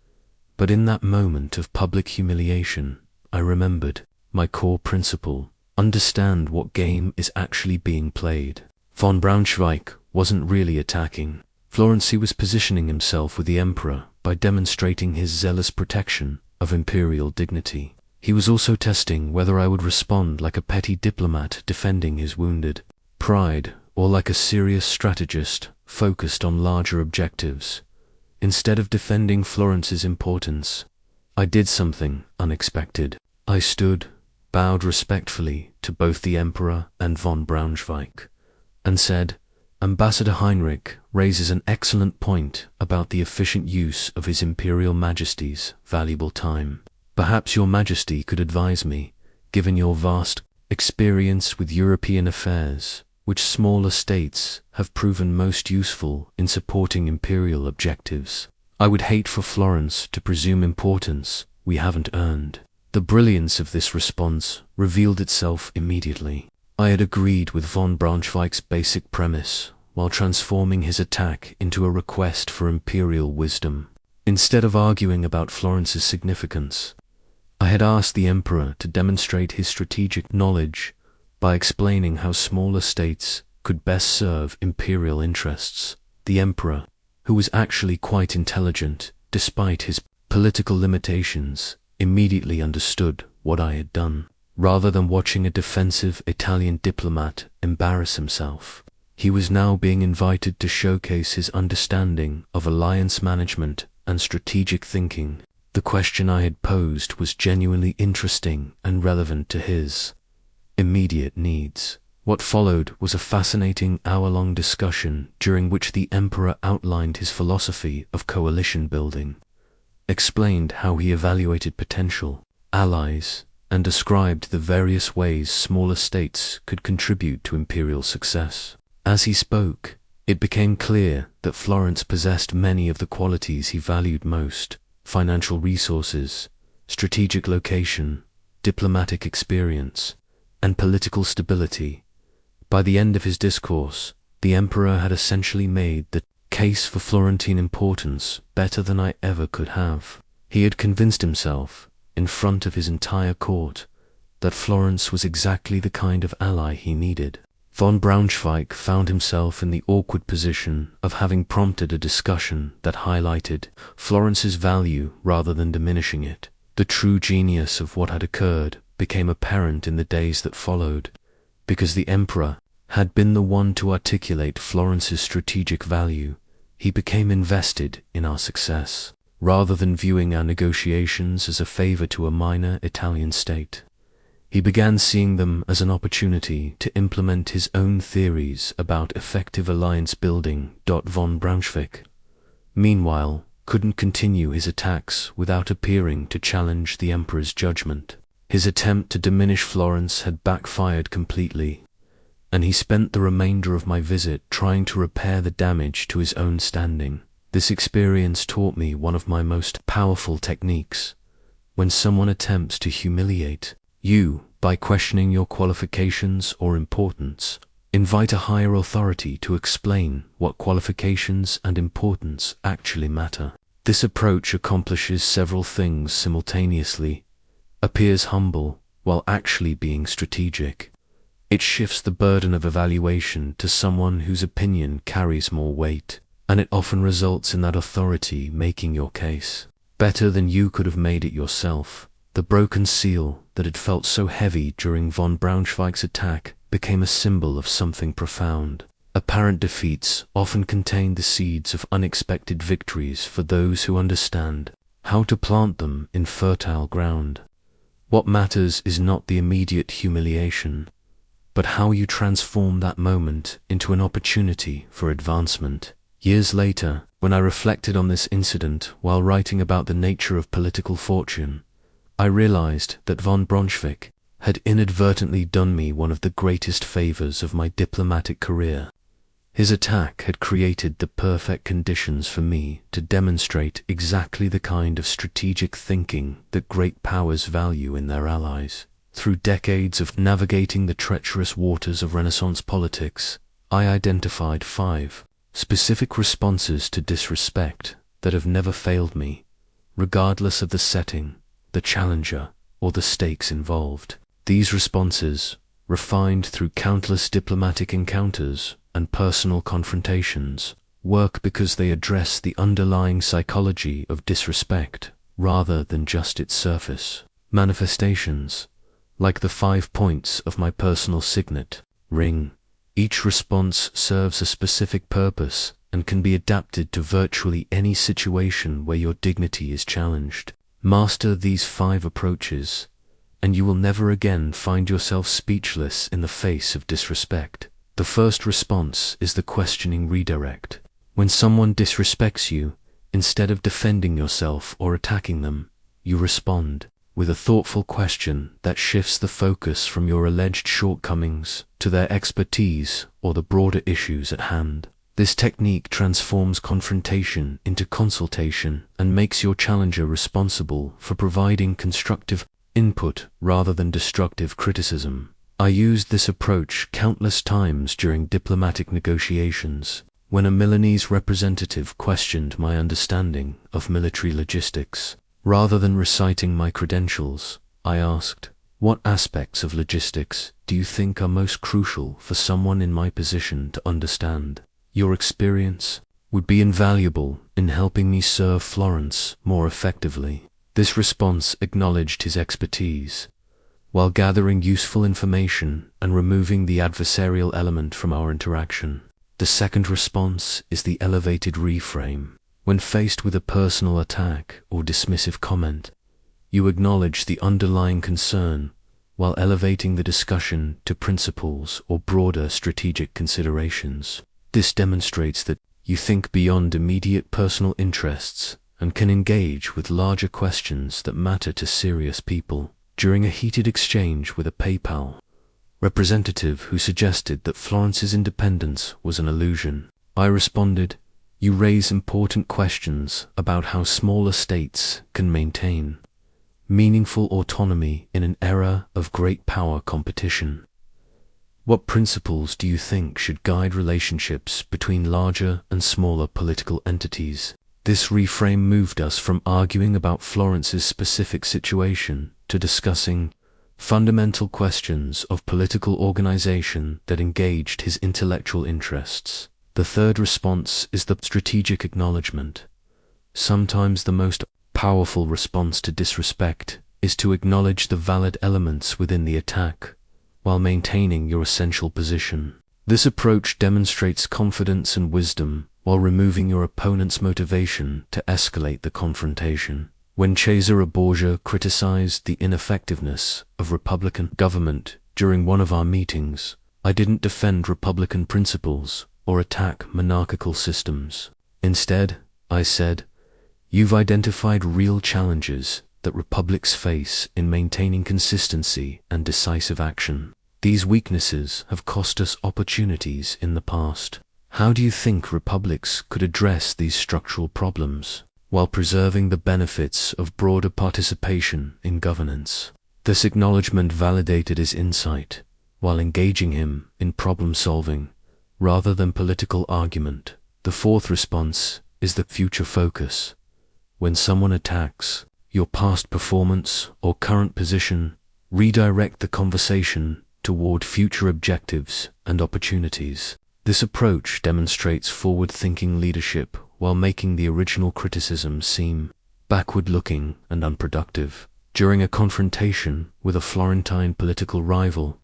But in that moment of public humiliation, I remembered my core principle: understand what game is actually being played. Von Braunschweig wasn't really attacking. Florence was positioning himself with the emperor by demonstrating his zealous protection of imperial dignity. He was also testing whether I would respond like a petty diplomat defending his wounded pride, or like a serious strategist focused on larger objectives. Instead of defending Florence's importance, I did something unexpected. I stood, bowed respectfully to both the emperor and von Braunschweig, and said, "Ambassador Heinrich raises an excellent point about the efficient use of His Imperial Majesty's valuable time. Perhaps Your Majesty could advise me, given your vast experience with European affairs, which smaller states have proven most useful in supporting imperial objectives. I would hate for Florence to presume importance we haven't earned." The brilliance of this response revealed itself immediately. I had agreed with von Braunschweig's basic premise, while transforming his attack into a request for imperial wisdom. Instead of arguing about Florence's significance, I had asked the emperor to demonstrate his strategic knowledge by explaining how smaller states could best serve imperial interests. The emperor, who was actually quite intelligent despite his political limitations, immediately understood what I had done. Rather than watching a defensive Italian diplomat embarrass himself, he was now being invited to showcase his understanding of alliance management and strategic thinking. The question I had posed was genuinely interesting and relevant to his immediate needs. What followed was a fascinating hour-long discussion during which the emperor outlined his philosophy of coalition building, explained how he evaluated potential allies, and described the various ways smaller states could contribute to imperial success. As he spoke, it became clear that Florence possessed many of the qualities he valued most: financial resources, strategic location, diplomatic experience, and political stability. By the end of his discourse, the emperor had essentially made the case for Florentine importance better than I ever could have. He had convinced himself, in front of his entire court, that Florence was exactly the kind of ally he needed. Von Braunschweig found himself in the awkward position of having prompted a discussion that highlighted Florence's value rather than diminishing it. The true genius of what had occurred became apparent in the days that followed, because the emperor had been the one to articulate Florence's strategic value. He became invested in our success, rather than viewing our negotiations as a favor to a minor Italian state. He began seeing them as an opportunity to implement his own theories about effective alliance building. Von Braunschweig, meanwhile, couldn't continue his attacks without appearing to challenge the emperor's judgment. His attempt to diminish Florence had backfired completely, and he spent the remainder of my visit trying to repair the damage to his own standing. This experience taught me one of my most powerful techniques. When someone attempts to humiliate you by questioning your qualifications or importance, invite a higher authority to explain what qualifications and importance actually matter. This approach accomplishes several things simultaneously, appears humble while actually being strategic. It shifts the burden of evaluation to someone whose opinion carries more weight, and it often results in that authority making your case better than you could have made it yourself. The broken seal that had felt so heavy during von Braunschweig's attack became a symbol of something profound. Apparent defeats often contain the seeds of unexpected victories for those who understand how to plant them in fertile ground. What matters is not the immediate humiliation, but how you transform that moment into an opportunity for advancement. Years later, when I reflected on this incident while writing about the nature of political fortune, I realized that von Braunschweig had inadvertently done me one of the greatest favors of my diplomatic career. His attack had created the perfect conditions for me to demonstrate exactly the kind of strategic thinking that great powers value in their allies. Through decades of navigating the treacherous waters of Renaissance politics, I identified 5 specific responses to disrespect that have never failed me, regardless of the setting, the challenger, or the stakes involved. These responses, refined through countless diplomatic encounters and personal confrontations, work because they address the underlying psychology of disrespect rather than just its surface manifestations. Like the 5 points of my personal signet ring, each response serves a specific purpose and can be adapted to virtually any situation where your dignity is challenged. Master these 5 approaches, and you will never again find yourself speechless in the face of disrespect. The first response is the questioning redirect. When someone disrespects you, instead of defending yourself or attacking them, you respond with a thoughtful question that shifts the focus from your alleged shortcomings to their expertise or the broader issues at hand. This technique transforms confrontation into consultation and makes your challenger responsible for providing constructive input rather than destructive criticism. I used this approach countless times during diplomatic negotiations. When a Milanese representative questioned my understanding of military logistics, rather than reciting my credentials, I asked, "What aspects of logistics do you think are most crucial for someone in my position to understand? Your experience would be invaluable in helping me serve Florence more effectively." This response acknowledged his expertise, while gathering useful information and removing the adversarial element from our interaction. The second response is the elevated reframe. When faced with a personal attack or dismissive comment, you acknowledge the underlying concern while elevating the discussion to principles or broader strategic considerations. This demonstrates that you think beyond immediate personal interests and can engage with larger questions that matter to serious people. During a heated exchange with a PayPal representative who suggested that Florence's independence was an illusion, I responded, You raise important questions about how smaller states can maintain meaningful autonomy in an era of great power competition. What principles do you think should guide relationships between larger and smaller political entities? This reframe moved us from arguing about Florence's specific situation to discussing fundamental questions of political organization that engaged his intellectual interests. The third response is the strategic acknowledgement. Sometimes the most powerful response to disrespect is to acknowledge the valid elements within the attack, while maintaining your essential position. This approach demonstrates confidence and wisdom while removing your opponent's motivation to escalate the confrontation. When Cesare Borgia criticized the ineffectiveness of Republican government during one of our meetings, I didn't defend Republican principles or attack monarchical systems. Instead, I said, "You've identified real challenges that republics face in maintaining consistency and decisive action. These weaknesses have cost us opportunities in the past. How do you think republics could address these structural problems while preserving the benefits of broader participation in governance?" This acknowledgement validated his insight while engaging him in problem solving rather than political argument. The fourth response is the future focus. When someone attacks your past performance or current position, redirect the conversation toward future objectives and opportunities. This approach demonstrates forward-thinking leadership while making the original criticism seem backward-looking and unproductive. During a confrontation with a Florentine political rival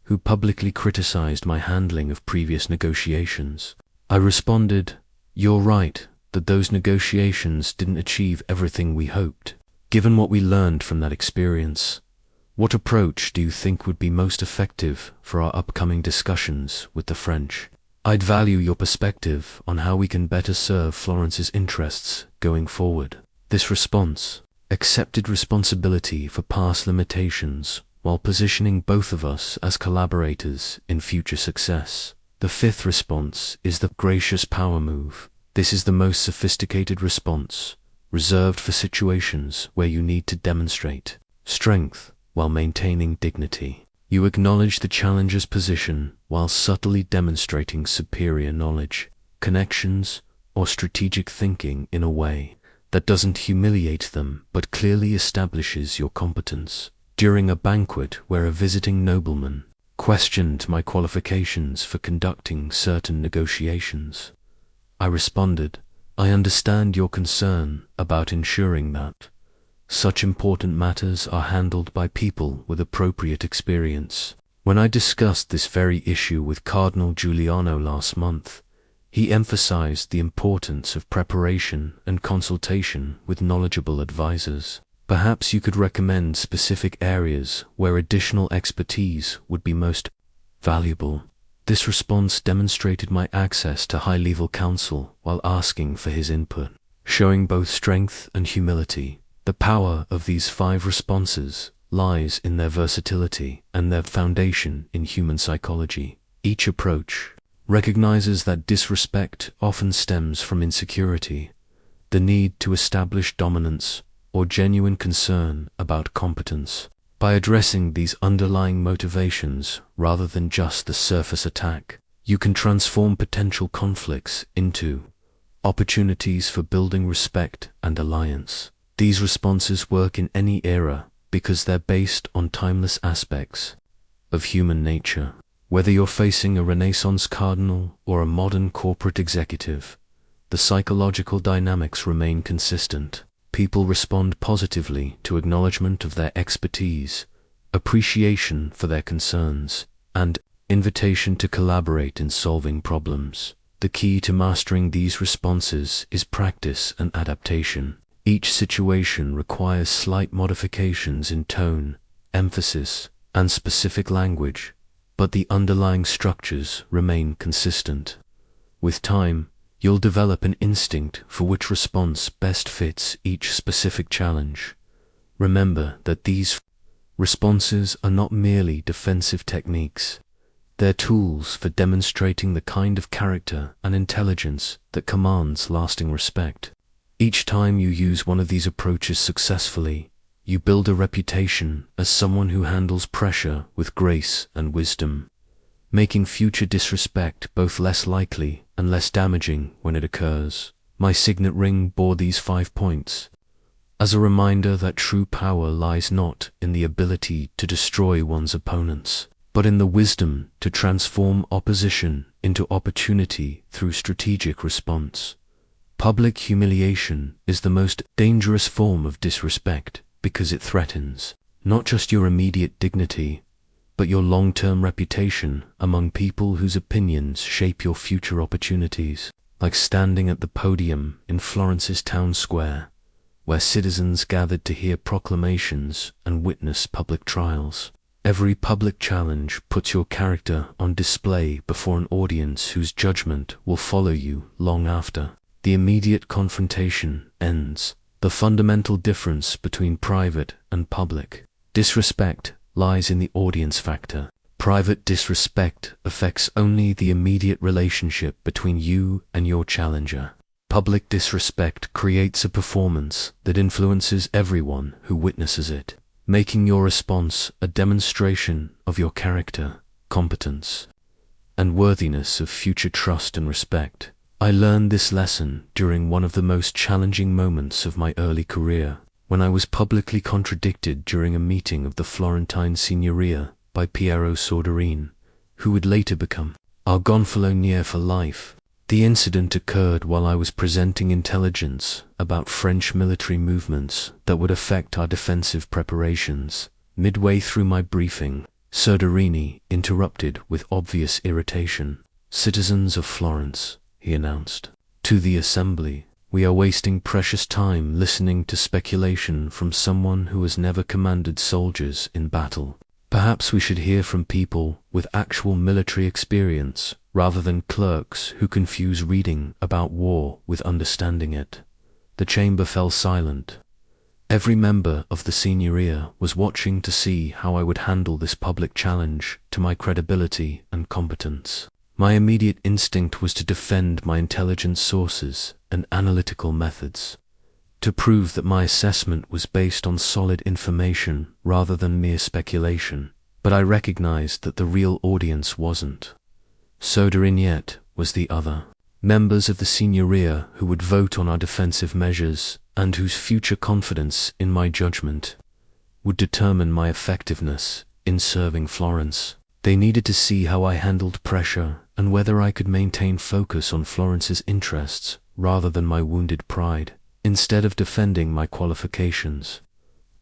who publicly criticized my handling of previous negotiations, I responded, "You're right that those negotiations didn't achieve everything we hoped. Given what we learned from that experience, what approach do you think would be most effective for our upcoming discussions with the French? I'd value your perspective on how we can better serve Florence's interests going forward." This response accepted responsibility for past limitations while positioning both of us as collaborators in future success. The fifth response is the gracious power move. This is the most sophisticated response, reserved for situations where you need to demonstrate strength while maintaining dignity. You acknowledge the challenger's position while subtly demonstrating superior knowledge, connections, or strategic thinking in a way that doesn't humiliate them but clearly establishes your competence. During a banquet where a visiting nobleman questioned my qualifications for conducting certain negotiations, I responded, "I understand your concern about ensuring that such important matters are handled by people with appropriate experience." When I discussed this very issue with Cardinal Giuliano last month, he emphasized the importance of preparation and consultation with knowledgeable advisors. Perhaps you could recommend specific areas where additional expertise would be most valuable. This response demonstrated my access to high-level counsel while asking for his input, showing both strength and humility. The power of these 5 responses lies in their versatility and their foundation in human psychology. Each approach recognizes that disrespect often stems from insecurity, the need to establish dominance, or genuine concern about competence. By addressing these underlying motivations rather than just the surface attack, you can transform potential conflicts into opportunities for building respect and alliance. These responses work in any era because they're based on timeless aspects of human nature. Whether you're facing a Renaissance cardinal or a modern corporate executive, the psychological dynamics remain consistent. People respond positively to acknowledgement of their expertise, appreciation for their concerns, and invitation to collaborate in solving problems. The key to mastering these responses is practice and adaptation. Each situation requires slight modifications in tone, emphasis, and specific language, but the underlying structures remain consistent. With time, you'll develop an instinct for which response best fits each specific challenge. Remember that these responses are not merely defensive techniques. They're tools for demonstrating the kind of character and intelligence that commands lasting respect. Each time you use one of these approaches successfully, you build a reputation as someone who handles pressure with grace and wisdom, making future disrespect both less likely and less damaging when it occurs. My signet ring bore these 5 points, as a reminder that true power lies not in the ability to destroy one's opponents, but in the wisdom to transform opposition into opportunity through strategic response. Public humiliation is the most dangerous form of disrespect because it threatens not just your immediate dignity, but your long-term reputation among people whose opinions shape your future opportunities. Like standing at the podium in Florence's town square, where citizens gathered to hear proclamations and witness public trials. Every public challenge puts your character on display before an audience whose judgment will follow you long after the immediate confrontation ends. The fundamental difference between private and public disrespect lies in the audience factor. Private disrespect affects only the immediate relationship between you and your challenger. Public disrespect creates a performance that influences everyone who witnesses it, making your response a demonstration of your character, competence, and worthiness of future trust and respect. I learned this lesson during one of the most challenging moments of my early career, when I was publicly contradicted during a meeting of the Florentine Signoria by Piero Soderini, who would later become our gonfalonier for life. The incident occurred while I was presenting intelligence about French military movements that would affect our defensive preparations. Midway through my briefing, Soderini interrupted with obvious irritation. "Citizens of Florence," he announced to the assembly, "we are wasting precious time listening to speculation from someone who has never commanded soldiers in battle. Perhaps we should hear from people with actual military experience rather than clerks who confuse reading about war with understanding it." The chamber fell silent. Every member of the Signoria was watching to see how I would handle this public challenge to my credibility and competence. My immediate instinct was to defend my intelligence sources and analytical methods, to prove that my assessment was based on solid information rather than mere speculation. But I recognized that the real audience wasn't. Soderini was the other. Members of the Signoria who would vote on our defensive measures and whose future confidence in my judgment would determine my effectiveness in serving Florence. They needed to see how I handled pressure and whether I could maintain focus on Florence's interests rather than my wounded pride. Instead of defending my qualifications,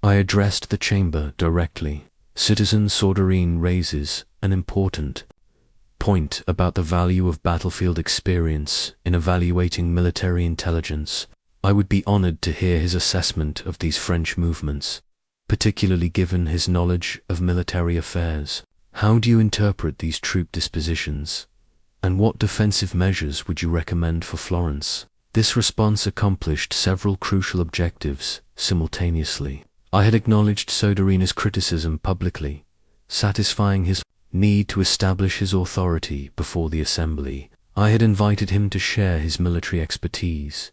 I addressed the chamber directly. "Citizen Soderini raises an important point about the value of battlefield experience in evaluating military intelligence. I would be honored to hear his assessment of these French movements, particularly given his knowledge of military affairs. How do you interpret these troop dispositions, and what defensive measures would you recommend for Florence?" This response accomplished several crucial objectives simultaneously. I had acknowledged Soderini's criticism publicly, satisfying his need to establish his authority before the assembly. I had invited him to share his military expertise,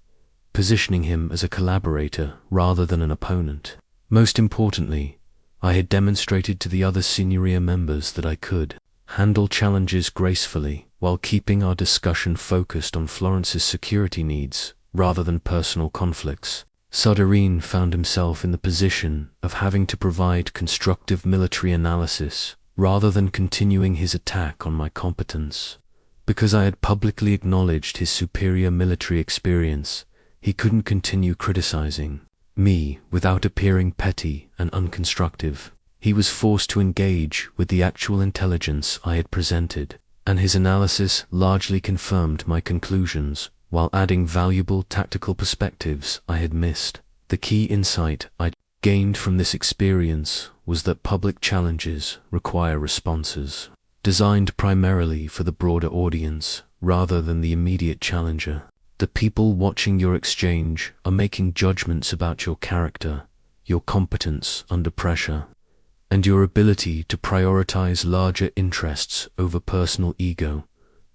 positioning him as a collaborator rather than an opponent. Most importantly, I had demonstrated to the other Signoria members that I could handle challenges gracefully while keeping our discussion focused on Florence's security needs rather than personal conflicts. Soderini found himself in the position of having to provide constructive military analysis rather than continuing his attack on my competence. Because I had publicly acknowledged his superior military experience, he couldn't continue criticizing me without appearing petty and unconstructive. He was forced to engage with the actual intelligence I had presented, and his analysis largely confirmed my conclusions while adding valuable tactical perspectives I had missed. The key insight I gained from this experience was that public challenges require responses designed primarily for the broader audience rather than the immediate challenger. The people watching your exchange are making judgments about your character, your competence under pressure, and your ability to prioritize larger interests over personal ego.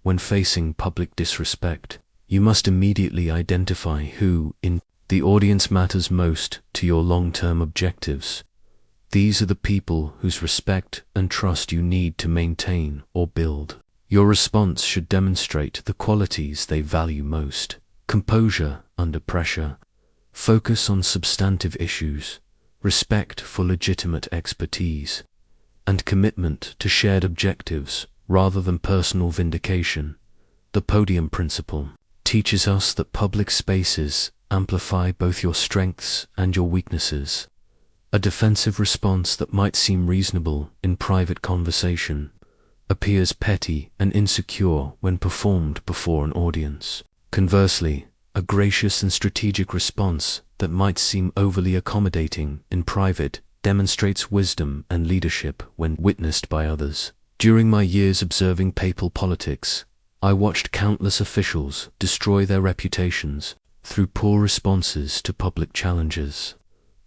When facing public disrespect, you must immediately identify who in the audience matters most to your long-term objectives. These are the people whose respect and trust you need to maintain or build. Your response should demonstrate the qualities they value most: composure under pressure, focus on substantive issues, respect for legitimate expertise, and commitment to shared objectives rather than personal vindication. The podium principle teaches us that public spaces amplify both your strengths and your weaknesses. A defensive response that might seem reasonable in private conversation appears petty and insecure when performed before an audience. Conversely, a gracious and strategic response that might seem overly accommodating in private demonstrates wisdom and leadership when witnessed by others. During my years observing papal politics, I watched countless officials destroy their reputations through poor responses to public challenges.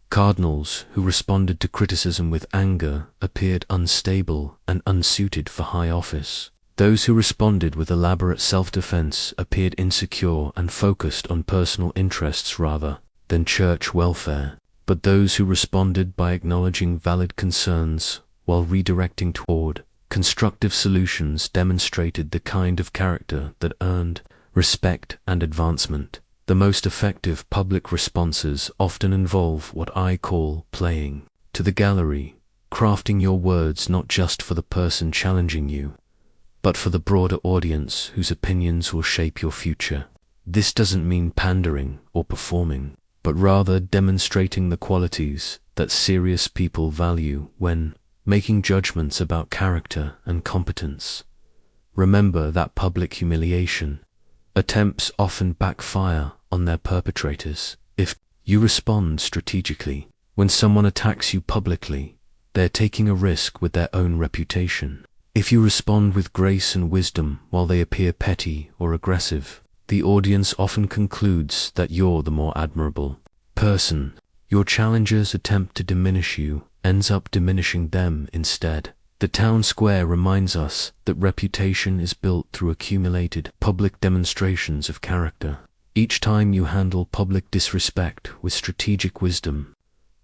Cardinals who responded to criticism with anger appeared unstable and unsuited for high office. Those who responded with elaborate self-defense appeared insecure and focused on personal interests rather than church welfare. But those who responded by acknowledging valid concerns while redirecting toward constructive solutions demonstrated the kind of character that earned respect and advancement. The most effective public responses often involve what I call playing to the gallery, crafting your words not just for the person challenging you, but for the broader audience whose opinions will shape your future. This doesn't mean pandering or performing, but rather demonstrating the qualities that serious people value when making judgments about character and competence. Remember that public humiliation attempts often backfire on their perpetrators. If you respond strategically, when someone attacks you publicly, they're taking a risk with their own reputation. If you respond with grace and wisdom while they appear petty or aggressive, the audience often concludes that you're the more admirable person. Your challenger's attempt to diminish you ends up diminishing them instead. The town square reminds us that reputation is built through accumulated public demonstrations of character. Each time you handle public disrespect with strategic wisdom,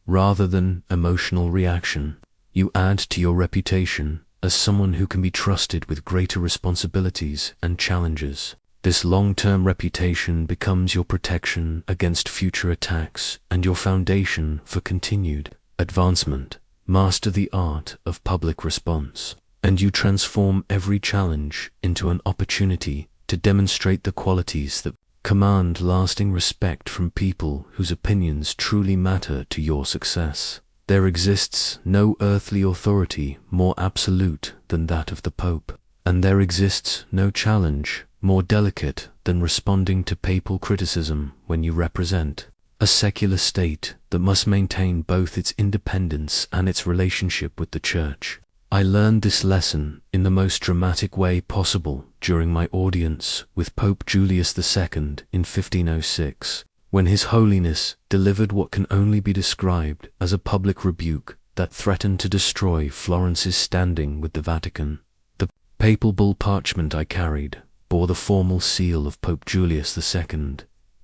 rather than emotional reaction, you add to your reputation as someone who can be trusted with greater responsibilities and challenges. This long-term reputation becomes your protection against future attacks and your foundation for continued advancement. Master the art of public response, and you transform every challenge into an opportunity to demonstrate the qualities that command lasting respect from people whose opinions truly matter to your success. There exists no earthly authority more absolute than that of the Pope, and there exists no challenge more delicate than responding to papal criticism when you represent a secular state that must maintain both its independence and its relationship with the Church. I learned this lesson in the most dramatic way possible during my audience with Pope Julius II in 1506, when His Holiness delivered what can only be described as a public rebuke that threatened to destroy Florence's standing with the Vatican. The papal bull parchment I carried bore the formal seal of Pope Julius II,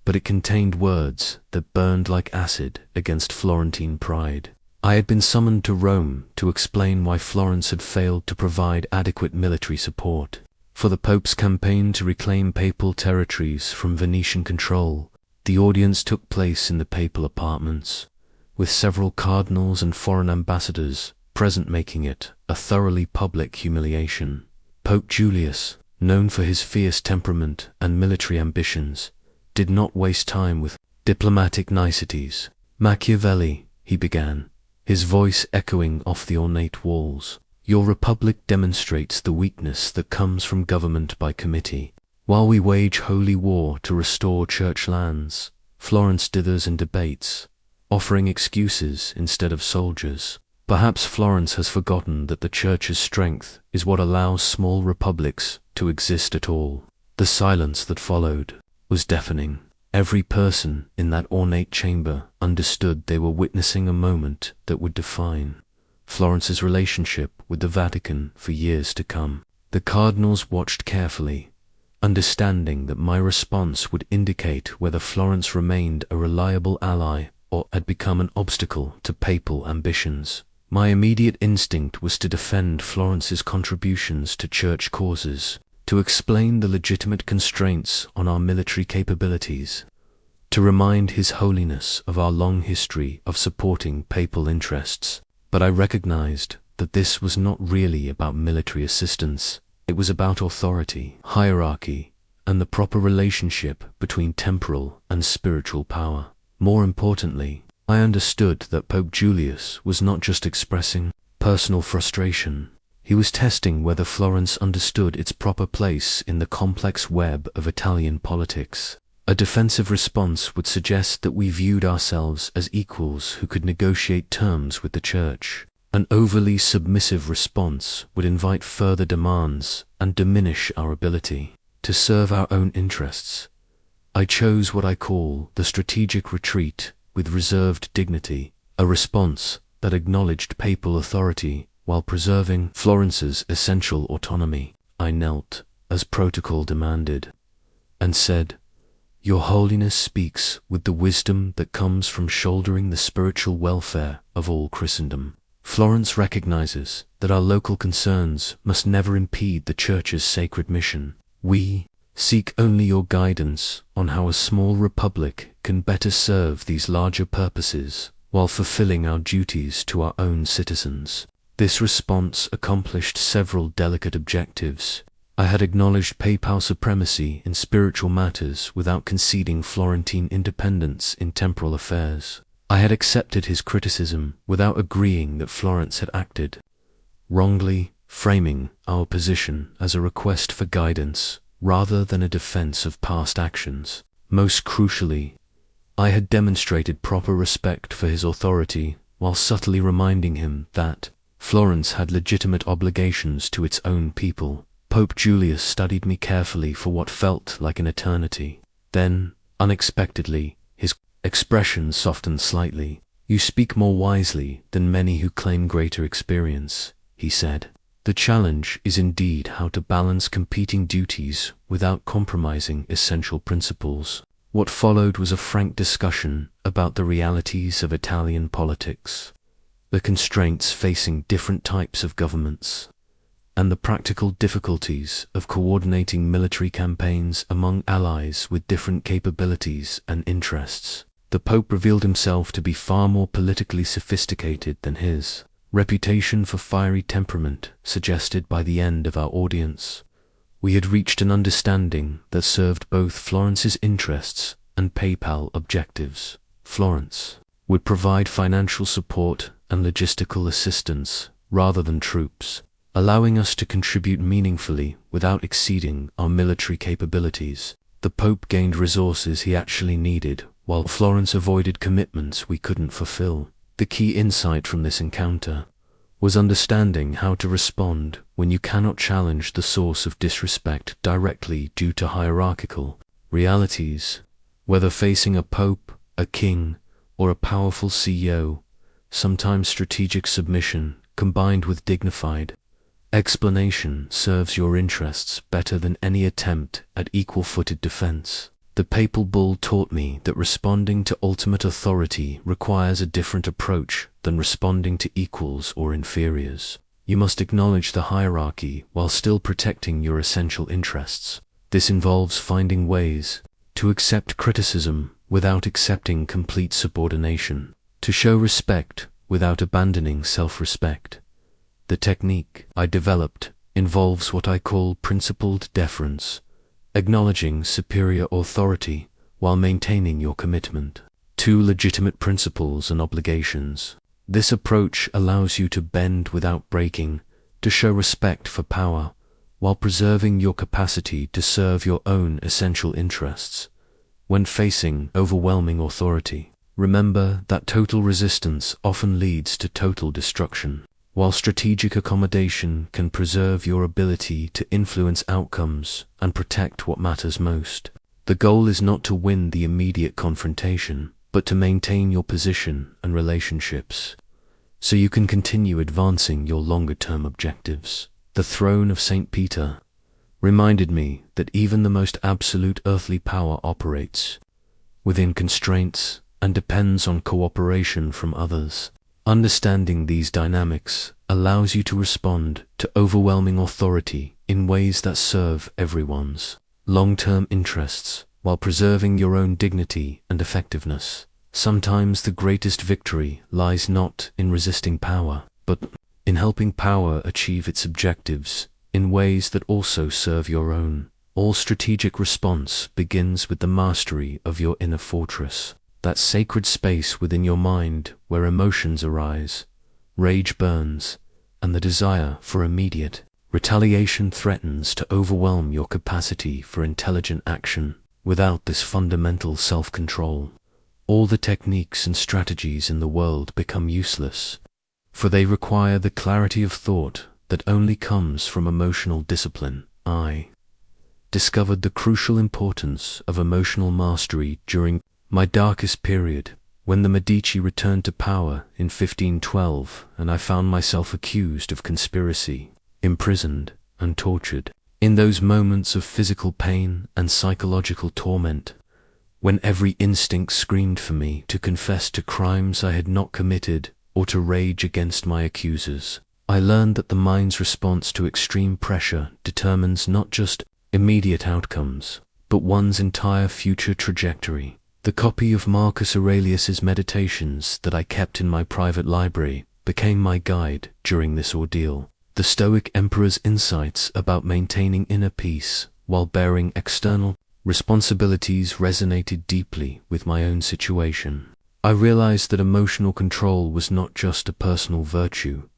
but it contained words that burned like acid against Florentine pride. I had been summoned to Rome to explain why Florence had failed to provide adequate military support for the Pope's campaign to reclaim papal territories from Venetian control. The audience took place in the papal apartments, with several cardinals and foreign ambassadors present, making it a thoroughly public humiliation. Pope Julius, known for his fierce temperament and military ambitions, did not waste time with diplomatic niceties. "Machiavelli," he began, his voice echoing off the ornate walls, "your republic demonstrates the weakness that comes from government by committee. While we wage holy war to restore church lands, Florence dithers and debates, offering excuses instead of soldiers. Perhaps Florence has forgotten that the Church's strength is what allows small republics to exist at all." The silence that followed was deafening. Every person in that ornate chamber understood they were witnessing a moment that would define Florence's relationship with the Vatican for years to come. The cardinals watched carefully, understanding that my response would indicate whether Florence remained a reliable ally or had become an obstacle to papal ambitions. My immediate instinct was to defend Florence's contributions to church causes, to explain the legitimate constraints on our military capabilities, to remind His Holiness of our long history of supporting papal interests. But I recognized that this was not really about military assistance. It was about authority, hierarchy, and the proper relationship between temporal and spiritual power. More importantly, I understood that Pope Julius was not just expressing personal frustration. He was testing whether Florence understood its proper place in the complex web of Italian politics. A defensive response would suggest that we viewed ourselves as equals who could negotiate terms with the Church. An overly submissive response would invite further demands and diminish our ability to serve our own interests. I chose what I call the strategic retreat with reserved dignity, a response that acknowledged papal authority while preserving Florence's essential autonomy. I knelt, as protocol demanded, and said, "Your Holiness speaks with the wisdom that comes from shouldering the spiritual welfare of all Christendom. Florence recognizes that our local concerns must never impede the Church's sacred mission. We seek only your guidance on how a small republic can better serve these larger purposes while fulfilling our duties to our own citizens." This response accomplished several delicate objectives. I had acknowledged papal supremacy in spiritual matters without conceding Florentine independence in temporal affairs. I had accepted his criticism without agreeing that Florence had acted wrongly, framing our position as a request for guidance rather than a defense of past actions. Most crucially, I had demonstrated proper respect for his authority while subtly reminding him that Florence had legitimate obligations to its own people. Pope Julius studied me carefully for what felt like an eternity. Then, unexpectedly, his expression softened slightly. "You speak more wisely than many who claim greater experience," he said. "The challenge is indeed how to balance competing duties without compromising essential principles." What followed was a frank discussion about the realities of Italian politics, the constraints facing different types of governments, and the practical difficulties of coordinating military campaigns among allies with different capabilities and interests. The Pope revealed himself to be far more politically sophisticated than his reputation for fiery temperament suggested. By the end of our audience, we had reached an understanding that served both Florence's interests and papal objectives. Florence would provide financial support and logistical assistance rather than troops, allowing us to contribute meaningfully without exceeding our military capabilities. The Pope gained resources he actually needed, while Florence avoided commitments we couldn't fulfill. The key insight from this encounter was understanding how to respond when you cannot challenge the source of disrespect directly due to hierarchical realities. Whether facing a pope, a king, or a powerful CEO, sometimes strategic submission combined with dignified explanation serves your interests better than any attempt at equal-footed defense. The papal bull taught me that responding to ultimate authority requires a different approach than responding to equals or inferiors. You must acknowledge the hierarchy while still protecting your essential interests. This involves finding ways to accept criticism without accepting complete subordination, to show respect without abandoning self-respect. The technique I developed involves what I call principled deference, acknowledging superior authority while maintaining your commitment to legitimate principles and obligations. This approach allows you to bend without breaking, to show respect for power, while preserving your capacity to serve your own essential interests. When facing overwhelming authority, remember that total resistance often leads to total destruction, while strategic accommodation can preserve your ability to influence outcomes and protect what matters most. The goal is not to win the immediate confrontation, but to maintain your position and relationships. so you can continue advancing your longer-term objectives. The throne of St. Peter reminded me that even the most absolute earthly power operates within constraints and depends on cooperation from others. Understanding these dynamics allows you to respond to overwhelming authority in ways that serve everyone's long-term interests while preserving your own dignity and effectiveness. Sometimes the greatest victory lies not in resisting power, but in helping power achieve its objectives in ways that also serve your own. All strategic response begins with the mastery of your inner fortress, that sacred space within your mind where emotions arise, rage burns, and the desire for immediate retaliation threatens to overwhelm your capacity for intelligent action. Without this fundamental self-control, all the techniques and strategies in the world become useless, for they require the clarity of thought that only comes from emotional discipline. I discovered the crucial importance of emotional mastery during my darkest period, when the Medici returned to power in 1512 and I found myself accused of conspiracy, imprisoned, and tortured. In those moments of physical pain and psychological torment, when every instinct screamed for me to confess to crimes I had not committed or to rage against my accusers, I learned that the mind's response to extreme pressure determines not just immediate outcomes, but one's entire future trajectory. The copy of Marcus Aurelius's Meditations that I kept in my private library became my guide during this ordeal. The Stoic emperor's insights about maintaining inner peace while bearing external responsibilities resonated deeply with my own situation. I realized that emotional control was not just a personal virtue,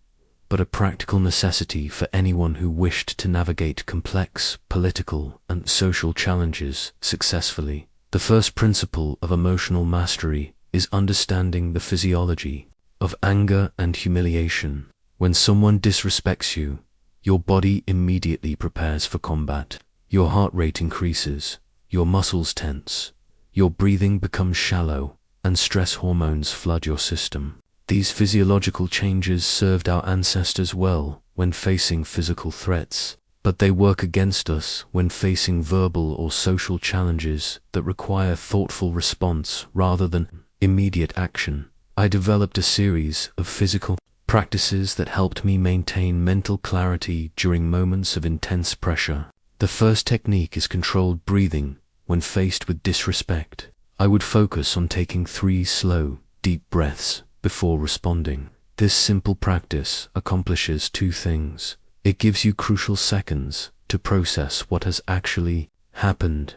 but a practical necessity for anyone who wished to navigate complex political and social challenges successfully. The first principle of emotional mastery is understanding the physiology of anger and humiliation. When someone disrespects you, your body immediately prepares for combat. Your heart rate increases, your muscles tense, your breathing becomes shallow, and stress hormones flood your system. These physiological changes served our ancestors well when facing physical threats, but they work against us when facing verbal or social challenges that require thoughtful response rather than immediate action. I developed a series of physical practices that helped me maintain mental clarity during moments of intense pressure. The first technique is controlled breathing. When faced with disrespect, I would focus on taking 3 slow, deep breaths before responding. This simple practice accomplishes 2 things. It gives you crucial seconds to process what has actually happened,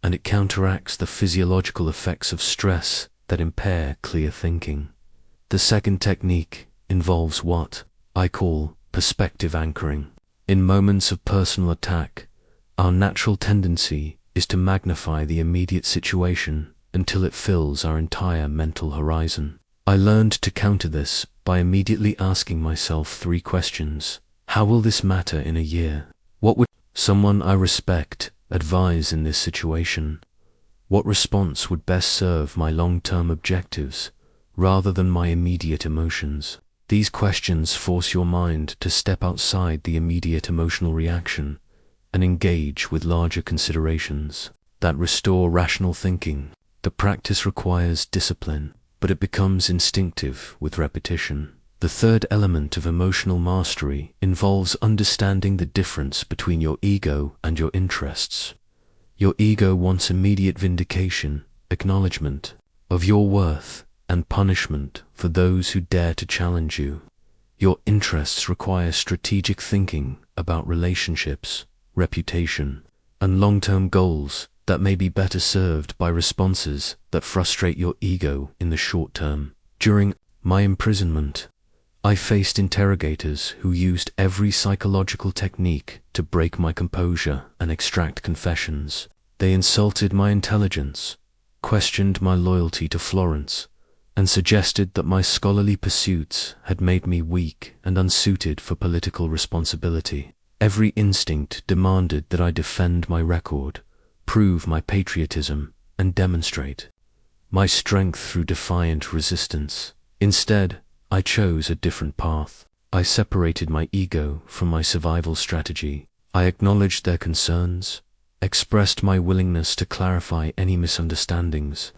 and it counteracts the physiological effects of stress that impair clear thinking. The second technique involves what I call perspective anchoring. In moments of personal attack, our natural tendency is to magnify the immediate situation until it fills our entire mental horizon. I learned to counter this by immediately asking myself 3 questions. How will this matter in a year? What would someone I respect advise in this situation? What response would best serve my long-term objectives rather than my immediate emotions? These questions force your mind to step outside the immediate emotional reaction and engage with larger considerations that restore rational thinking. The practice requires discipline, but it becomes instinctive with repetition. The third element of emotional mastery involves understanding the difference between your ego and your interests. Your ego wants immediate vindication, acknowledgement of your worth, and punishment for those who dare to challenge you. Your interests require strategic thinking about relationships, reputation, and long-term goals that may be better served by responses that frustrate your ego in the short term. During my imprisonment, I faced interrogators who used every psychological technique to break my composure and extract confessions. They insulted my intelligence, questioned my loyalty to Florence, and suggested that my scholarly pursuits had made me weak and unsuited for political responsibility. Every instinct demanded that I defend my record, prove my patriotism, and demonstrate my strength through defiant resistance. Instead, I chose a different path. I separated my ego from my survival strategy. I acknowledged their concerns, expressed my willingness to clarify any misunderstandings,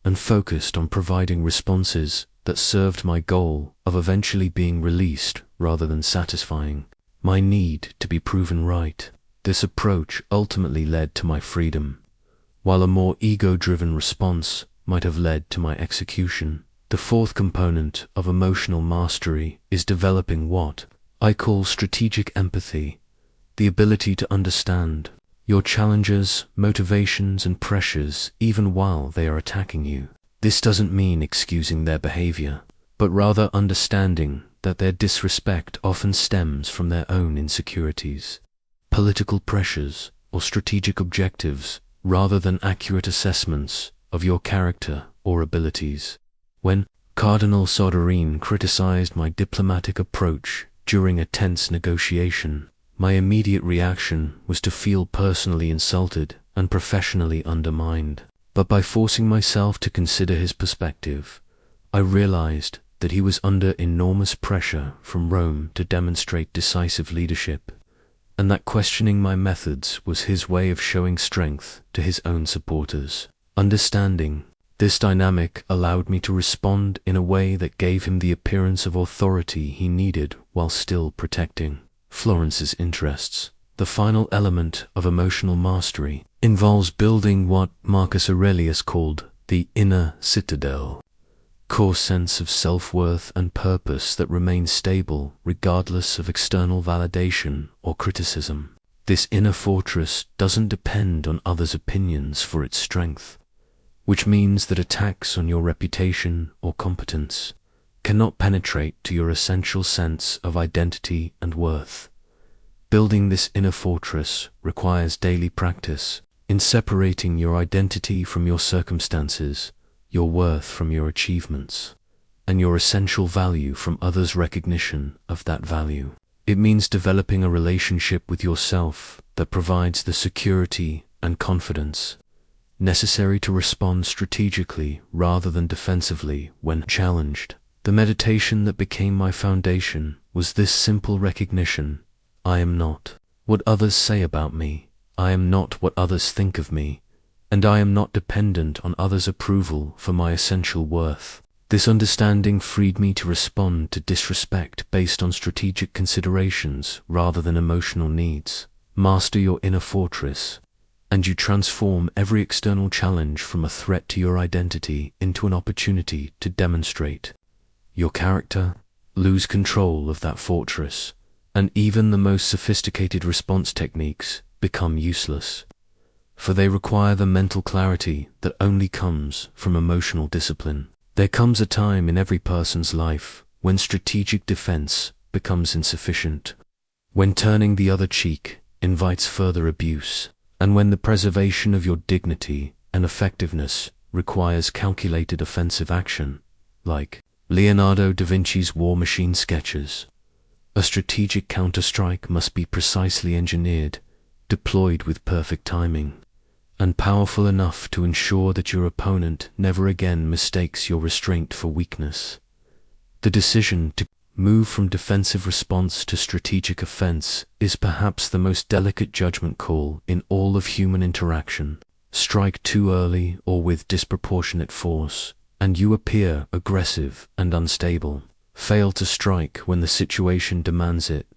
and focused on providing responses that served my goal of eventually being released rather than satisfying my need to be proven right. This approach ultimately led to my freedom, while a more ego-driven response might have led to my execution. The fourth component of emotional mastery is developing what I call strategic empathy, the ability to understand your challenges, motivations, and pressures even while they are attacking you. This doesn't mean excusing their behavior, but rather understanding that their disrespect often stems from their own insecurities, political pressures, or strategic objectives, rather than accurate assessments of your character or abilities. When Cardinal Soderini criticized my diplomatic approach during a tense negotiation, my immediate reaction was to feel personally insulted and professionally undermined. But by forcing myself to consider his perspective, I realized that he was under enormous pressure from Rome to demonstrate decisive leadership, and that questioning my methods was his way of showing strength to his own supporters. Understanding this dynamic allowed me to respond in a way that gave him the appearance of authority he needed while still protecting Florence's interests. The final element of emotional mastery involves building what Marcus Aurelius called the inner citadel, core sense of self-worth and purpose that remains stable regardless of external validation or criticism. This inner fortress doesn't depend on others' opinions for its strength, which means that attacks on your reputation or competence cannot penetrate to your essential sense of identity and worth. Building this inner fortress requires daily practice in separating your identity from your circumstances, your worth from your achievements, and your essential value from others' recognition of that value. It means developing a relationship with yourself that provides the security and confidence necessary to respond strategically rather than defensively when challenged. The meditation that became my foundation was this simple recognition: I am not what others say about me, I am not what others think of me, and I am not dependent on others' approval for my essential worth. This understanding freed me to respond to disrespect based on strategic considerations rather than emotional needs. Master your inner fortress, and you transform every external challenge from a threat to your identity into an opportunity to demonstrate your character. Lose control of that fortress, and even the most sophisticated response techniques become useless, for they require the mental clarity that only comes from emotional discipline. There comes a time in every person's life when strategic defense becomes insufficient, when turning the other cheek invites further abuse, and when the preservation of your dignity and effectiveness requires calculated offensive action, like Leonardo da Vinci's War Machine sketches. A strategic counterstrike must be precisely engineered, deployed with perfect timing, and powerful enough to ensure that your opponent never again mistakes your restraint for weakness. The decision to move from defensive response to strategic offense is perhaps the most delicate judgment call in all of human interaction. Strike too early or with disproportionate force, and you appear aggressive and unstable. Fail to strike when the situation demands it,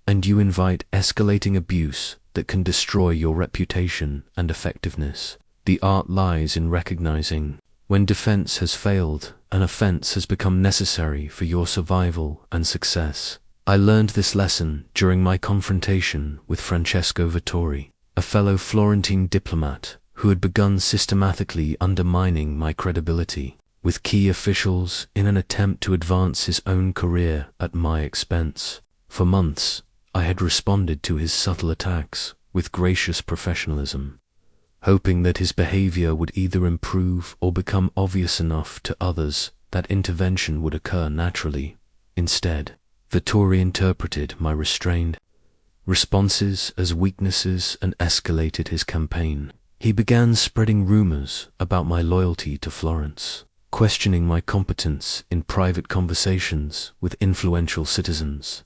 and you invite escalating abuse that can destroy your reputation and effectiveness. The art lies in recognizing when defense has failed, an offense has become necessary for your survival and success. I learned this lesson during my confrontation with Francesco Vettori, a fellow Florentine diplomat who had begun systematically undermining my credibility with key officials in an attempt to advance his own career at my expense. For months, I had responded to his subtle attacks with gracious professionalism, hoping that his behavior would either improve or become obvious enough to others that intervention would occur naturally. Instead, Vettori interpreted my restrained responses as weaknesses and escalated his campaign. He began spreading rumors about my loyalty to Florence, questioning my competence in private conversations with influential citizens,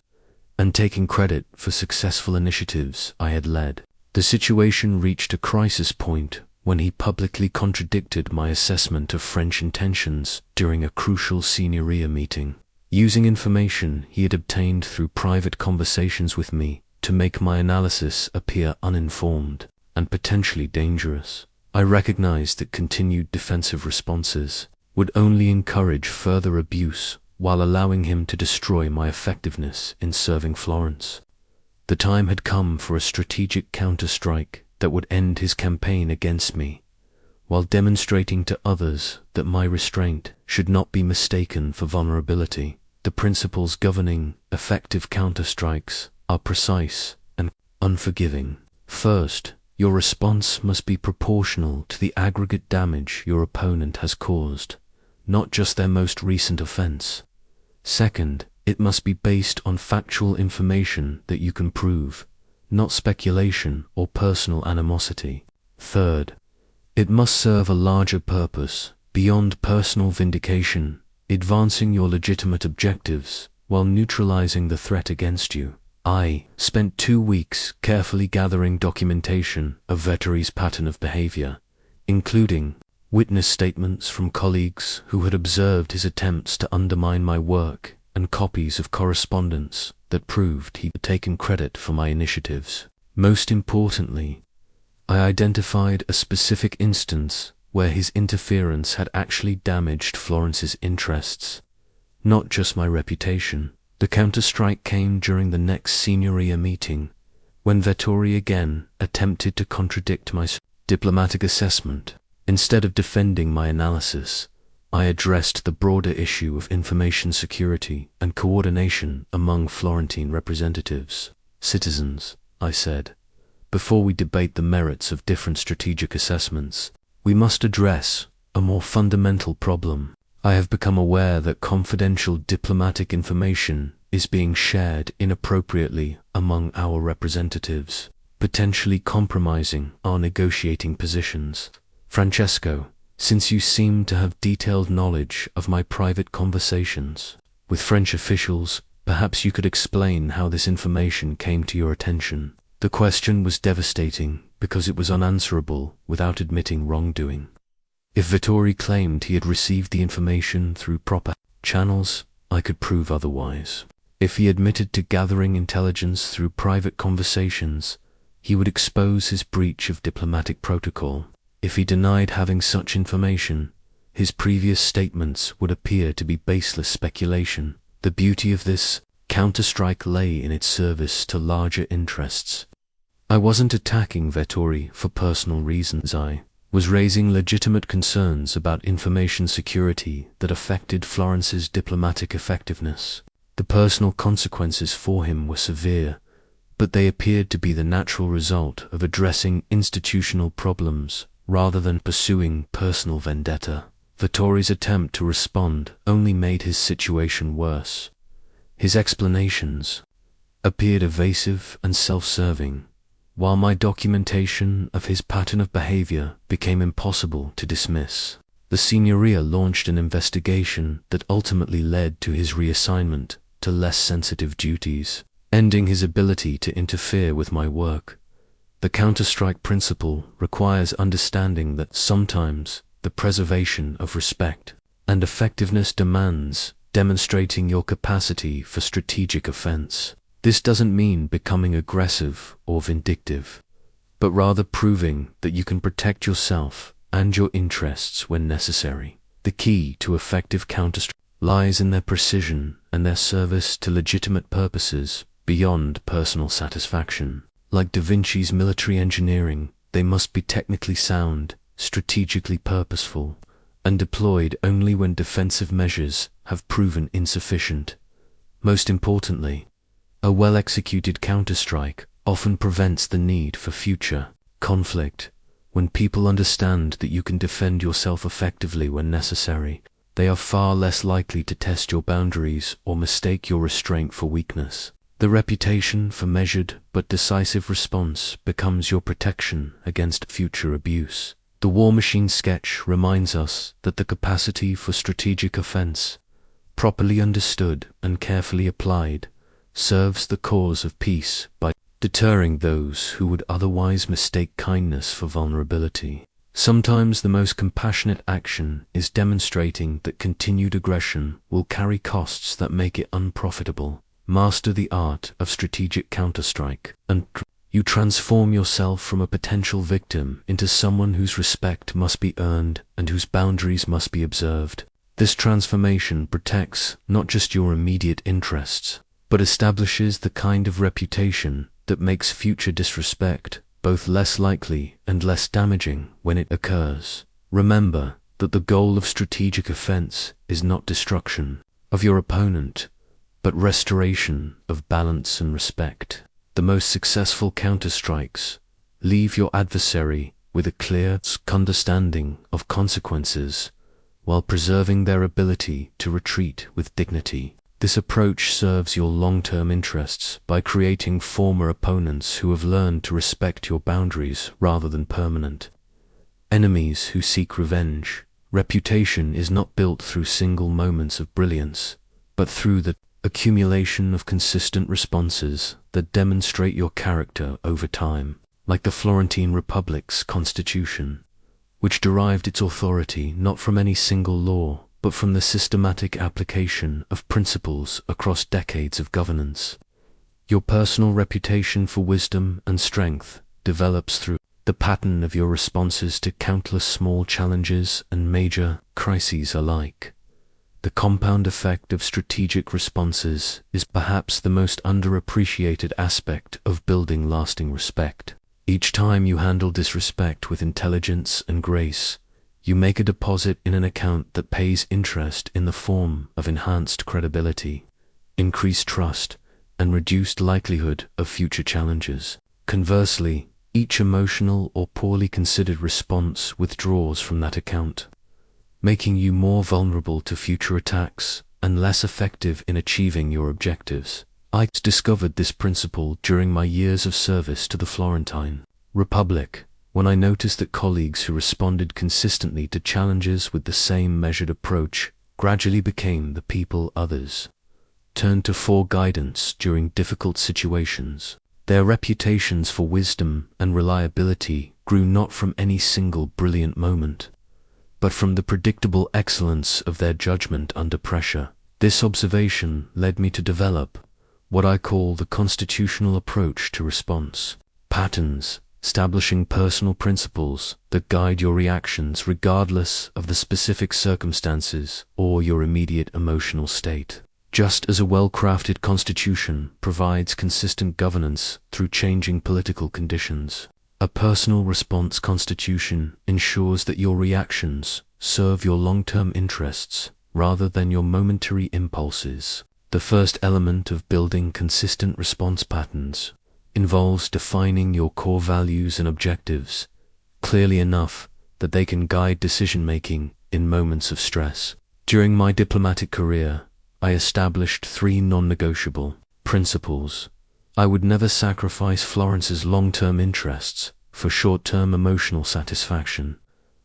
and taking credit for successful initiatives I had led. The situation reached a crisis point when he publicly contradicted my assessment of French intentions during a crucial Signoria meeting, using information he had obtained through private conversations with me to make my analysis appear uninformed and potentially dangerous. I recognized that continued defensive responses would only encourage further abuse while allowing him to destroy my effectiveness in serving Florence. The time had come for a strategic counterstrike that would end his campaign against me, while demonstrating to others that my restraint should not be mistaken for vulnerability. The principles governing effective counterstrikes are precise and unforgiving. First, your response must be proportional to the aggregate damage your opponent has caused, not just their most recent offense. Second, it must be based on factual information that you can prove, not speculation or personal animosity. Third, it must serve a larger purpose beyond personal vindication, advancing your legitimate objectives while neutralizing the threat against you. I spent 2 weeks carefully gathering documentation of Vettori's pattern of behavior, including witness statements from colleagues who had observed his attempts to undermine my work and copies of correspondence that proved he had taken credit for my initiatives. Most importantly, I identified a specific instance where his interference had actually damaged Florence's interests, not just my reputation. The counterstrike came during the next Signoria meeting, when Vettori again attempted to contradict my diplomatic assessment. Instead of defending my analysis, I addressed the broader issue of information security and coordination among Florentine representatives. Citizens, I said, before we debate the merits of different strategic assessments, we must address a more fundamental problem. I have become aware that confidential diplomatic information is being shared inappropriately among our representatives, potentially compromising our negotiating positions. Francesco, since you seem to have detailed knowledge of my private conversations with French officials, perhaps you could explain how this information came to your attention. The question was devastating because it was unanswerable without admitting wrongdoing. If Vettori claimed he had received the information through proper channels, I could prove otherwise. If he admitted to gathering intelligence through private conversations, he would expose his breach of diplomatic protocol. If he denied having such information, his previous statements would appear to be baseless speculation. The beauty of this counterstrike lay in its service to larger interests. I wasn't attacking Vettori for personal reasons. I was raising legitimate concerns about information security that affected Florence's diplomatic effectiveness. The personal consequences for him were severe, but they appeared to be the natural result of addressing institutional problems rather than pursuing personal vendetta. Vettori's attempt to respond only made his situation worse. His explanations appeared evasive and self-serving, while my documentation of his pattern of behavior became impossible to dismiss. The Signoria launched an investigation that ultimately led to his reassignment to less sensitive duties, ending his ability to interfere with my work. The counterstrike principle requires understanding that sometimes the preservation of respect and effectiveness demands demonstrating your capacity for strategic offense. This doesn't mean becoming aggressive or vindictive, but rather proving that you can protect yourself and your interests when necessary. The key to effective counterstrike lies in their precision and their service to legitimate purposes beyond personal satisfaction. Like Da Vinci's military engineering, they must be technically sound, strategically purposeful, and deployed only when defensive measures have proven insufficient. Most importantly, a well-executed counterstrike often prevents the need for future conflict. When people understand that you can defend yourself effectively when necessary, they are far less likely to test your boundaries or mistake your restraint for weakness. The reputation for measured but decisive response becomes your protection against future abuse. The War Machine sketch reminds us that the capacity for strategic offense, properly understood and carefully applied, serves the cause of peace by deterring those who would otherwise mistake kindness for vulnerability. Sometimes the most compassionate action is demonstrating that continued aggression will carry costs that make it unprofitable. Master the art of strategic counterstrike, and you transform yourself from a potential victim into someone whose respect must be earned and whose boundaries must be observed. This transformation protects not just your immediate interests, but establishes the kind of reputation that makes future disrespect both less likely and less damaging when it occurs. Remember that the goal of strategic offense is not destruction of your opponent, but restoration of balance and respect. The most successful counterstrikes leave your adversary with a clear understanding of consequences while preserving their ability to retreat with dignity. This approach serves your long-term interests by creating former opponents who have learned to respect your boundaries rather than permanent enemies who seek revenge. Reputation is not built through single moments of brilliance, but through the accumulation of consistent responses that demonstrate your character over time. Like the Florentine Republic's constitution, which derived its authority not from any single law, but from the systematic application of principles across decades of governance. Your personal reputation for wisdom and strength develops through the pattern of your responses to countless small challenges and major crises alike. The compound effect of strategic responses is perhaps the most underappreciated aspect of building lasting respect. Each time you handle disrespect with intelligence and grace, you make a deposit in an account that pays interest in the form of enhanced credibility, increased trust, and reduced likelihood of future challenges. Conversely, each emotional or poorly considered response withdraws from that account, making you more vulnerable to future attacks and less effective in achieving your objectives. I discovered this principle during my years of service to the Florentine Republic, when I noticed that colleagues who responded consistently to challenges with the same measured approach gradually became the people others turned to for guidance during difficult situations. Their reputations for wisdom and reliability grew not from any single brilliant moment, but from the predictable excellence of their judgment under pressure. This observation led me to develop what I call the constitutional approach to response patterns, establishing personal principles that guide your reactions regardless of the specific circumstances or your immediate emotional state. Just as a well-crafted constitution provides consistent governance through changing political conditions, a personal response constitution ensures that your reactions serve your long-term interests rather than your momentary impulses. The first element of building consistent response patterns involves defining your core values and objectives clearly enough that they can guide decision-making in moments of stress. During my diplomatic career, I established 3 non-negotiable principles. I would never sacrifice Florence's long-term interests for short-term emotional satisfaction.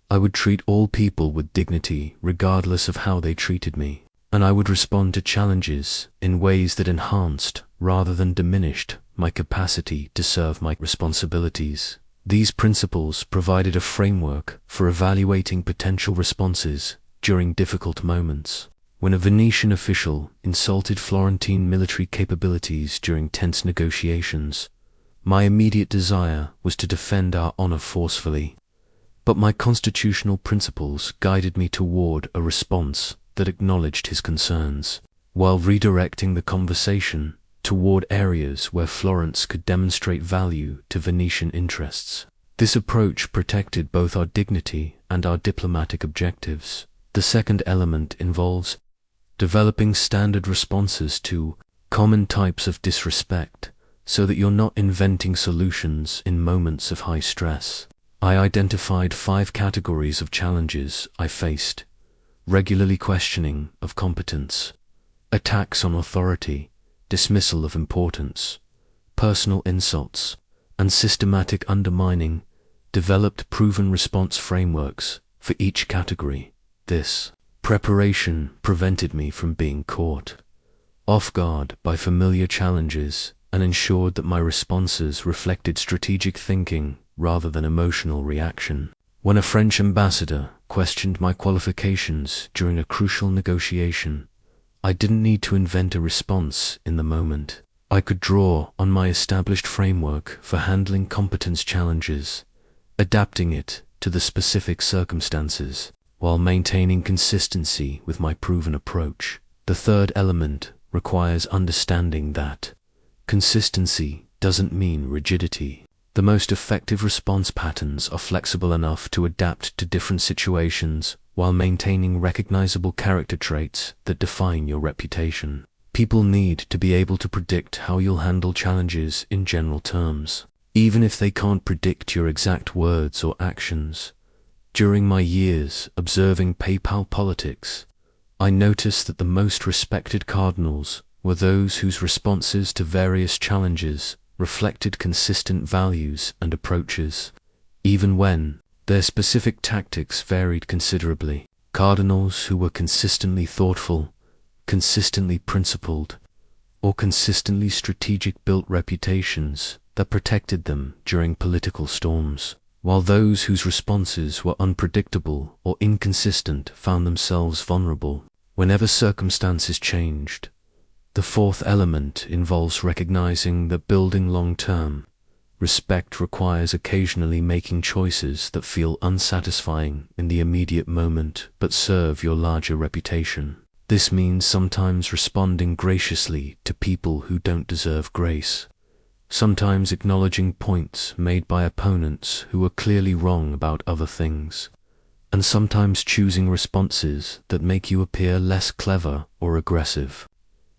I would treat all people with dignity regardless of how they treated me, and I would respond to challenges in ways that enhanced rather than diminished my capacity to serve my responsibilities. These principles provided a framework for evaluating potential responses during difficult moments. When a Venetian official insulted Florentine military capabilities during tense negotiations, my immediate desire was to defend our honor forcefully, but my constitutional principles guided me toward a response that acknowledged his concerns, while redirecting the conversation toward areas where Florence could demonstrate value to Venetian interests. This approach protected both our dignity and our diplomatic objectives. The second element involves developing standard responses to common types of disrespect so that you're not inventing solutions in moments of high stress. I identified 5 categories of challenges I faced: regularly questioning of competence, attacks on authority, dismissal of importance, personal insults, and systematic undermining developed proven response frameworks for each category. This preparation prevented me from being caught off guard by familiar challenges and ensured that my responses reflected strategic thinking rather than emotional reaction. When a French ambassador questioned my qualifications during a crucial negotiation, I didn't need to invent a response in the moment. I could draw on my established framework for handling competence challenges, adapting it to the specific circumstances, while maintaining consistency with my proven approach. The third element requires understanding that consistency doesn't mean rigidity. The most effective response patterns are flexible enough to adapt to different situations while maintaining recognizable character traits that define your reputation. People need to be able to predict how you'll handle challenges in general terms, even if they can't predict your exact words or actions. During my years observing PayPal politics, I noticed that the most respected cardinals were those whose responses to various challenges reflected consistent values and approaches, even when their specific tactics varied considerably. Cardinals who were consistently thoughtful, consistently principled, or consistently strategic built reputations that protected them during political storms, while those whose responses were unpredictable or inconsistent found themselves vulnerable whenever circumstances changed. The fourth element involves recognizing that building long-term respect requires occasionally making choices that feel unsatisfying in the immediate moment but serve your larger reputation. This means sometimes responding graciously to people who don't deserve grace, sometimes acknowledging points made by opponents who are clearly wrong about other things, and sometimes choosing responses that make you appear less clever or aggressive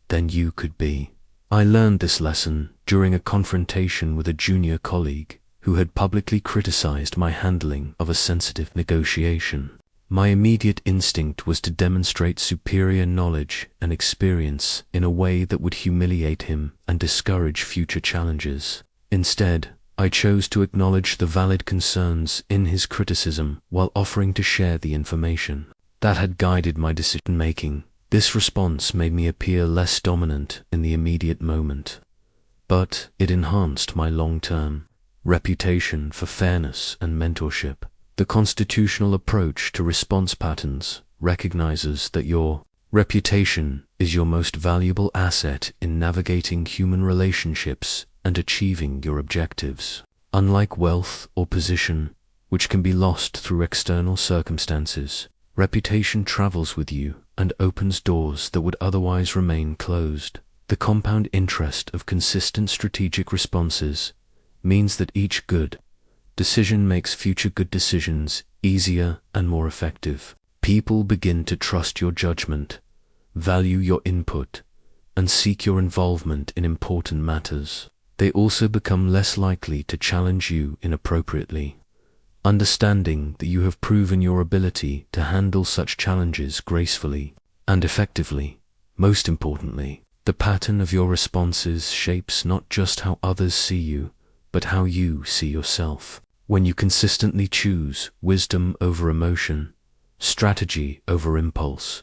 than you could be. I learned this lesson during a confrontation with a junior colleague who had publicly criticized my handling of a sensitive negotiation. My immediate instinct was to demonstrate superior knowledge and experience in a way that would humiliate him and discourage future challenges. Instead, I chose to acknowledge the valid concerns in his criticism while offering to share the information that had guided my decision-making. This response made me appear less dominant in the immediate moment, but it enhanced my long-term reputation for fairness and mentorship. The constitutional approach to response patterns recognizes that your reputation is your most valuable asset in navigating human relationships and achieving your objectives. Unlike wealth or position, which can be lost through external circumstances, reputation travels with you and opens doors that would otherwise remain closed. The compound interest of consistent strategic responses means that each good decision makes future good decisions easier and more effective. People begin to trust your judgment, value your input, and seek your involvement in important matters. They also become less likely to challenge you inappropriately, understanding that you have proven your ability to handle such challenges gracefully and effectively. Most importantly, the pattern of your responses shapes not just how others see you, but how you see yourself. When you consistently choose wisdom over emotion, strategy over impulse,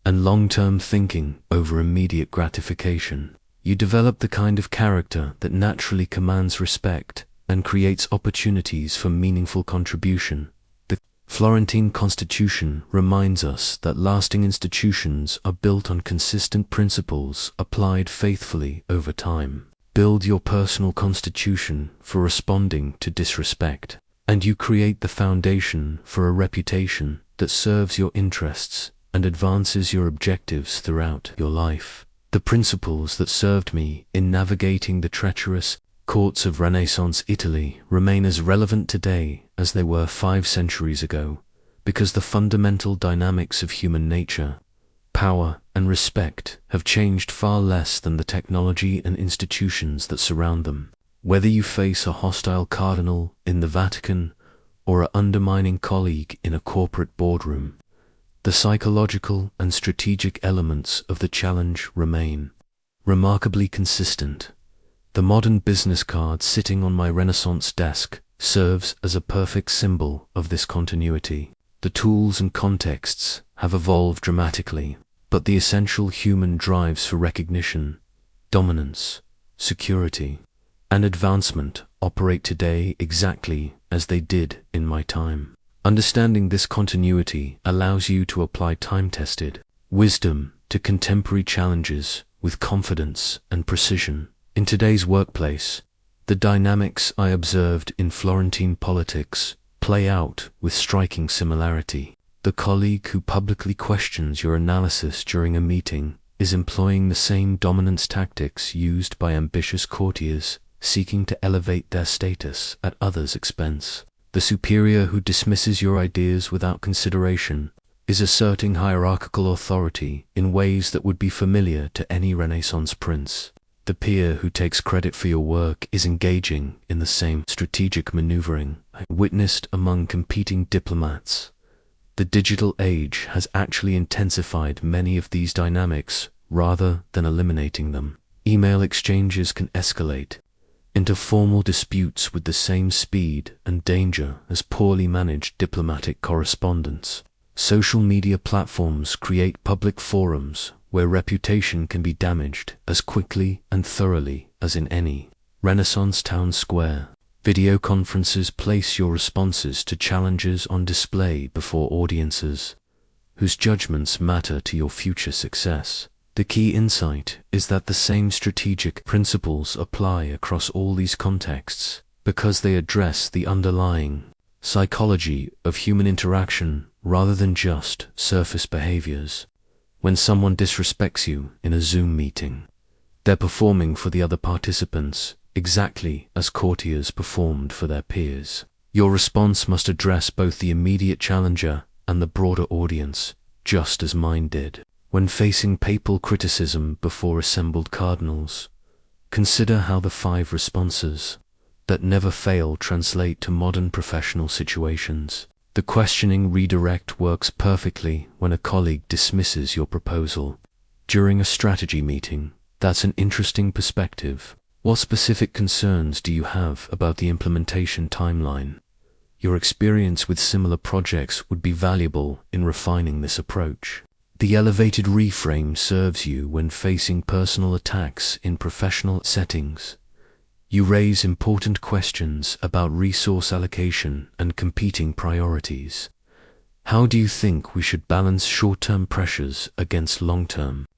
and long-term thinking over immediate gratification, you develop the kind of character that naturally commands respect and creates opportunities for meaningful contribution. The Florentine Constitution reminds us that lasting institutions are built on consistent principles applied faithfully over time. Build your personal constitution for responding to disrespect, and you create the foundation for a reputation that serves your interests and advances your objectives throughout your life. The principles that served me in navigating the treacherous courts of Renaissance Italy remain as relevant today as they were 5 centuries ago, because the fundamental dynamics of human nature, power, and respect have changed far less than the technology and institutions that surround them. Whether you face a hostile cardinal in the Vatican or an undermining colleague in a corporate boardroom, the psychological and strategic elements of the challenge remain remarkably consistent. The modern business card sitting on my Renaissance desk serves as a perfect symbol of this continuity. The tools and contexts have evolved dramatically, but the essential human drives for recognition, dominance, security, and advancement operate today exactly as they did in my time. Understanding this continuity allows you to apply time-tested wisdom to contemporary challenges with confidence and precision. In today's workplace, the dynamics I observed in Florentine politics play out with striking similarity. The colleague who publicly questions your analysis during a meeting is employing the same dominance tactics used by ambitious courtiers seeking to elevate their status at others' expense. The superior who dismisses your ideas without consideration is asserting hierarchical authority in ways that would be familiar to any Renaissance prince. The peer who takes credit for your work is engaging in the same strategic maneuvering I witnessed among competing diplomats. The digital age has actually intensified many of these dynamics rather than eliminating them. Email exchanges can escalate into formal disputes with the same speed and danger as poorly managed diplomatic correspondence. Social media platforms create public forums where reputation can be damaged as quickly and thoroughly as in any Renaissance town square. Video conferences place your responses to challenges on display before audiences whose judgments matter to your future success. The key insight is that the same strategic principles apply across all these contexts because they address the underlying psychology of human interaction rather than just surface behaviors. When someone disrespects you in a Zoom meeting, they're performing for the other participants exactly as courtiers performed for their peers. Your response must address both the immediate challenger and the broader audience, just as mine did. When facing papal criticism before assembled cardinals, consider how the 5 responses that never fail translate to modern professional situations. The questioning redirect works perfectly when a colleague dismisses your proposal. During a strategy meeting, that's an interesting perspective. What specific concerns do you have about the implementation timeline? Your experience with similar projects would be valuable in refining this approach. The elevated reframe serves you when facing personal attacks in professional settings. You raise important questions about resource allocation and competing priorities. How do you think we should balance short-term pressures against long-term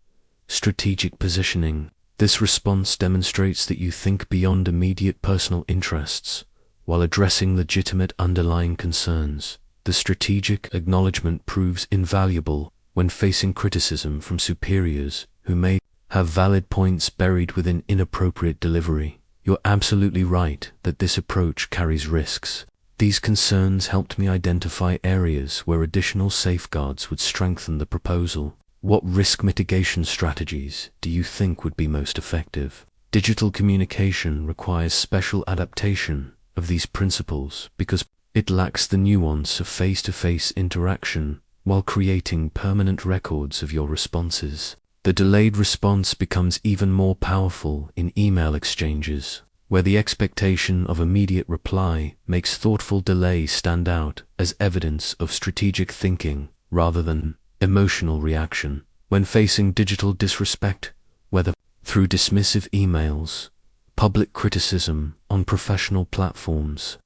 strategic positioning? This response demonstrates that you think beyond immediate personal interests while addressing legitimate underlying concerns. The strategic acknowledgement proves invaluable when facing criticism from superiors who may have valid points buried within inappropriate delivery. You're absolutely right that this approach carries risks. These concerns helped me identify areas where additional safeguards would strengthen the proposal. What risk mitigation strategies do you think would be most effective? Digital communication requires special adaptation of these principles because it lacks the nuance of face-to-face interaction while creating permanent records of your responses. The delayed response becomes even more powerful in email exchanges, where the expectation of immediate reply makes thoughtful delay stand out as evidence of strategic thinking rather than emotional reaction. When facing digital disrespect, whether through dismissive emails, public criticism on professional platforms,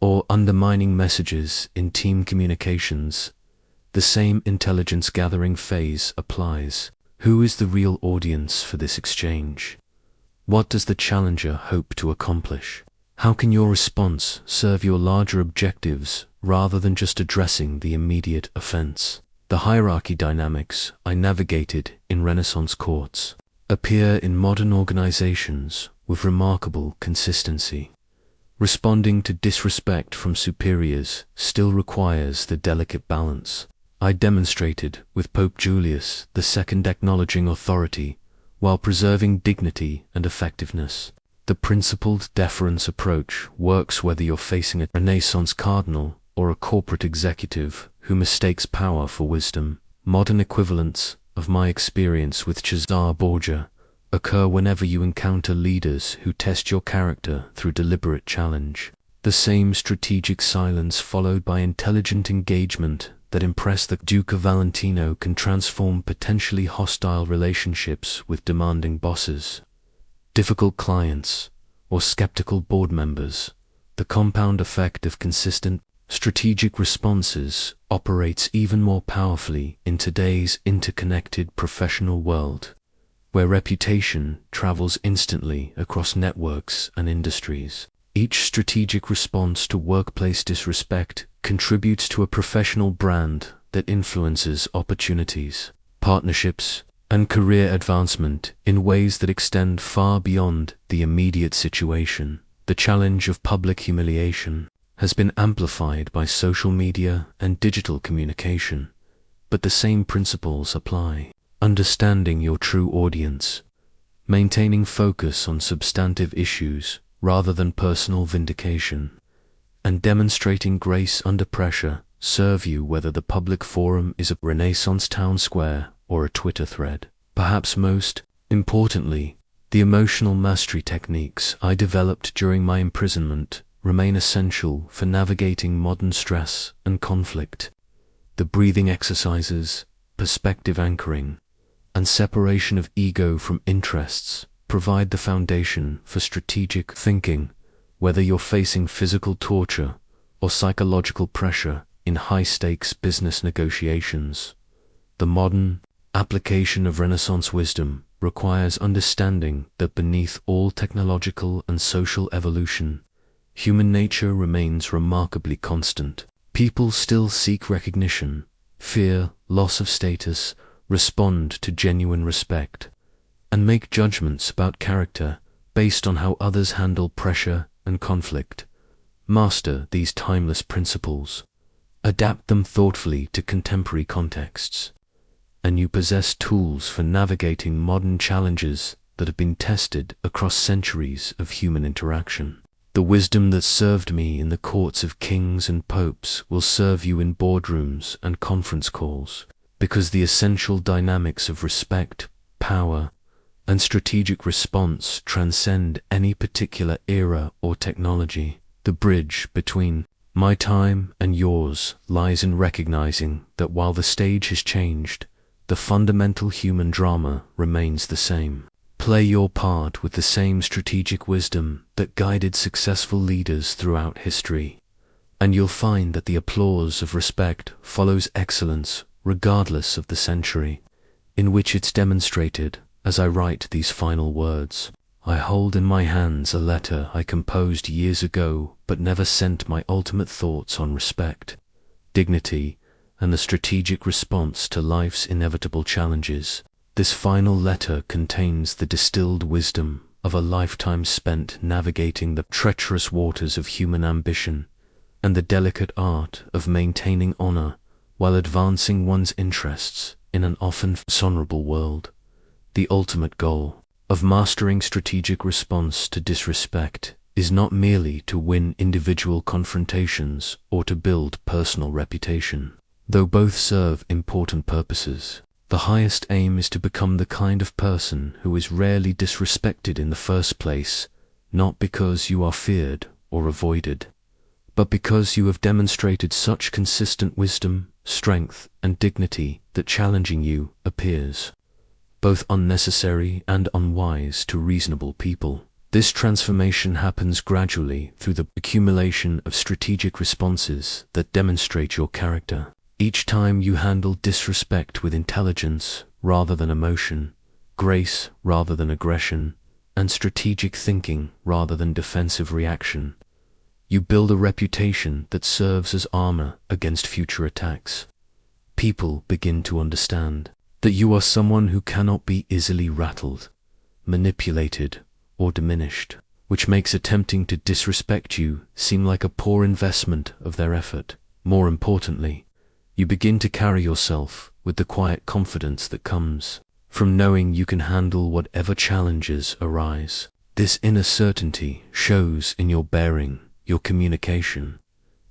or undermining messages in team communications, the same intelligence gathering phase applies. Who is the real audience for this exchange? What does the challenger hope to accomplish? How can your response serve your larger objectives rather than just addressing the immediate offense? The hierarchy dynamics I navigated in Renaissance courts appear in modern organizations with remarkable consistency. Responding to disrespect from superiors still requires the delicate balance I demonstrated with Pope Julius II acknowledging authority while preserving dignity and effectiveness. The principled deference approach works whether you're facing a Renaissance cardinal or a corporate executive who mistakes power for wisdom. Modern equivalents of my experience with Cesare Borgia occur whenever you encounter leaders who test your character through deliberate challenge. The same strategic silence followed by intelligent engagement that impressed the Duke of Valentino can transform potentially hostile relationships with demanding bosses, difficult clients, or skeptical board members. The compound effect of consistent, strategic responses operates even more powerfully in today's interconnected professional world, where reputation travels instantly across networks and industries. Each strategic response to workplace disrespect contributes to a professional brand that influences opportunities, partnerships, and career advancement in ways that extend far beyond the immediate situation. The challenge of public humiliation has been amplified by social media and digital communication, but the same principles apply. Understanding your true audience, maintaining focus on substantive issues rather than personal vindication, and demonstrating grace under pressure serve you whether the public forum is a Renaissance town square or a Twitter thread. Perhaps most importantly, the emotional mastery techniques I developed during my imprisonment remain essential for navigating modern stress and conflict. The breathing exercises, perspective anchoring, and separation of ego from interests provide the foundation for strategic thinking, whether you're facing physical torture or psychological pressure in high-stakes business negotiations. The modern application of Renaissance wisdom requires understanding that beneath all technological and social evolution, human nature remains remarkably constant. People still seek recognition, fear loss of status, respond to genuine respect, and make judgments about character based on how others handle pressure and conflict. Master these timeless principles, adapt them thoughtfully to contemporary contexts, and you possess tools for navigating modern challenges that have been tested across centuries of human interaction. The wisdom that served me in the courts of kings and popes will serve you in boardrooms and conference calls, because the essential dynamics of respect, power, and strategic response transcend any particular era or technology. The bridge between my time and yours lies in recognizing that while the stage has changed, the fundamental human drama remains the same. Play your part with the same strategic wisdom that guided successful leaders throughout history, and you'll find that the applause of respect follows excellence regardless of the century in which it's demonstrated. As I write these final words, I hold in my hands a letter I composed years ago but never sent, my ultimate thoughts on respect, dignity, and the strategic response to life's inevitable challenges. This final letter contains the distilled wisdom of a lifetime spent navigating the treacherous waters of human ambition and the delicate art of maintaining honor while advancing one's interests in an often dishonorable world. The ultimate goal of mastering strategic response to disrespect is not merely to win individual confrontations or to build personal reputation. Though both serve important purposes, the highest aim is to become the kind of person who is rarely disrespected in the first place, not because you are feared or avoided, but because you have demonstrated such consistent wisdom, strength, and dignity that challenging you appears both unnecessary and unwise to reasonable people. This transformation happens gradually through the accumulation of strategic responses that demonstrate your character. Each time you handle disrespect with intelligence rather than emotion, grace rather than aggression, and strategic thinking rather than defensive reaction, you build a reputation that serves as armor against future attacks. People begin to understand that you are someone who cannot be easily rattled, manipulated, or diminished, which makes attempting to disrespect you seem like a poor investment of their effort. More importantly, you begin to carry yourself with the quiet confidence that comes from knowing you can handle whatever challenges arise. This inner certainty shows in your bearing, your communication,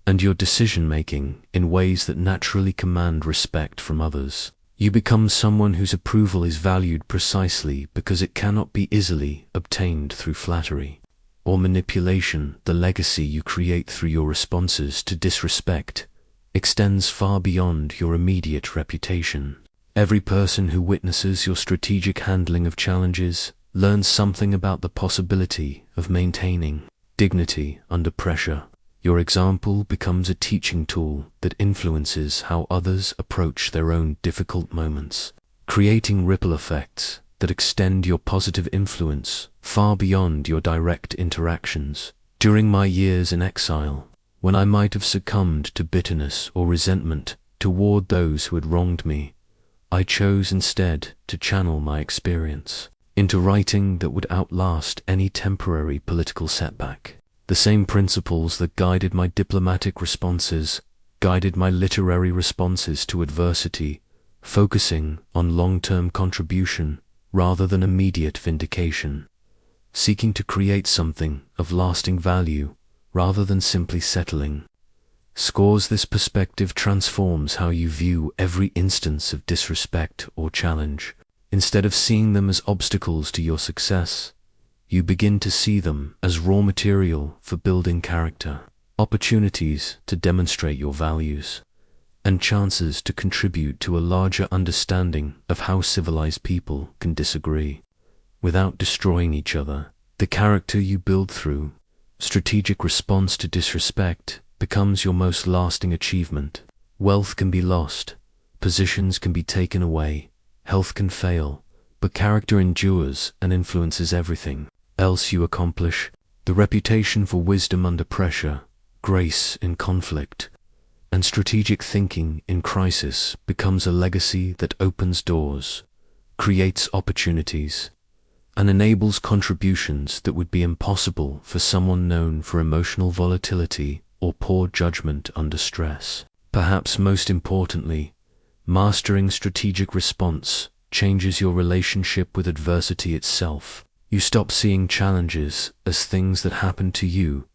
and your decision-making in ways that naturally command respect from others. You become someone whose approval is valued precisely because it cannot be easily obtained through flattery. or manipulation. The legacy you create through your responses to disrespect extends far beyond your immediate reputation. Every person who witnesses your strategic handling of challenges learns something about the possibility of maintaining dignity under pressure. Your example becomes a teaching tool that influences how others approach their own difficult moments, creating ripple effects that extend your positive influence far beyond your direct interactions. During my years in exile, when I might have succumbed to bitterness or resentment toward those who had wronged me, I chose instead to channel my experience into writing that would outlast any temporary political setback. The same principles that guided my diplomatic responses guided my literary responses to adversity, focusing on long-term contribution rather than immediate vindication, seeking to create something of lasting value rather than simply settling scores. This perspective transforms how you view every instance of disrespect or challenge. Instead of seeing them as obstacles to your success, you begin to see them as raw material for building character, opportunities to demonstrate your values, and chances to contribute to a larger understanding of how civilized people can disagree without destroying each other. The character you build through strategic response to disrespect becomes your most lasting achievement. Wealth can be lost, positions can be taken away, health can fail, but character endures and influences everything else you accomplish. The reputation for wisdom under pressure, grace in conflict, and strategic thinking in crisis becomes a legacy that opens doors, creates opportunities, and enables contributions that would be impossible for someone known for emotional volatility or poor judgment under stress. Perhaps most importantly, mastering strategic response changes your relationship with adversity itself. You stop seeing challenges as things that happen to you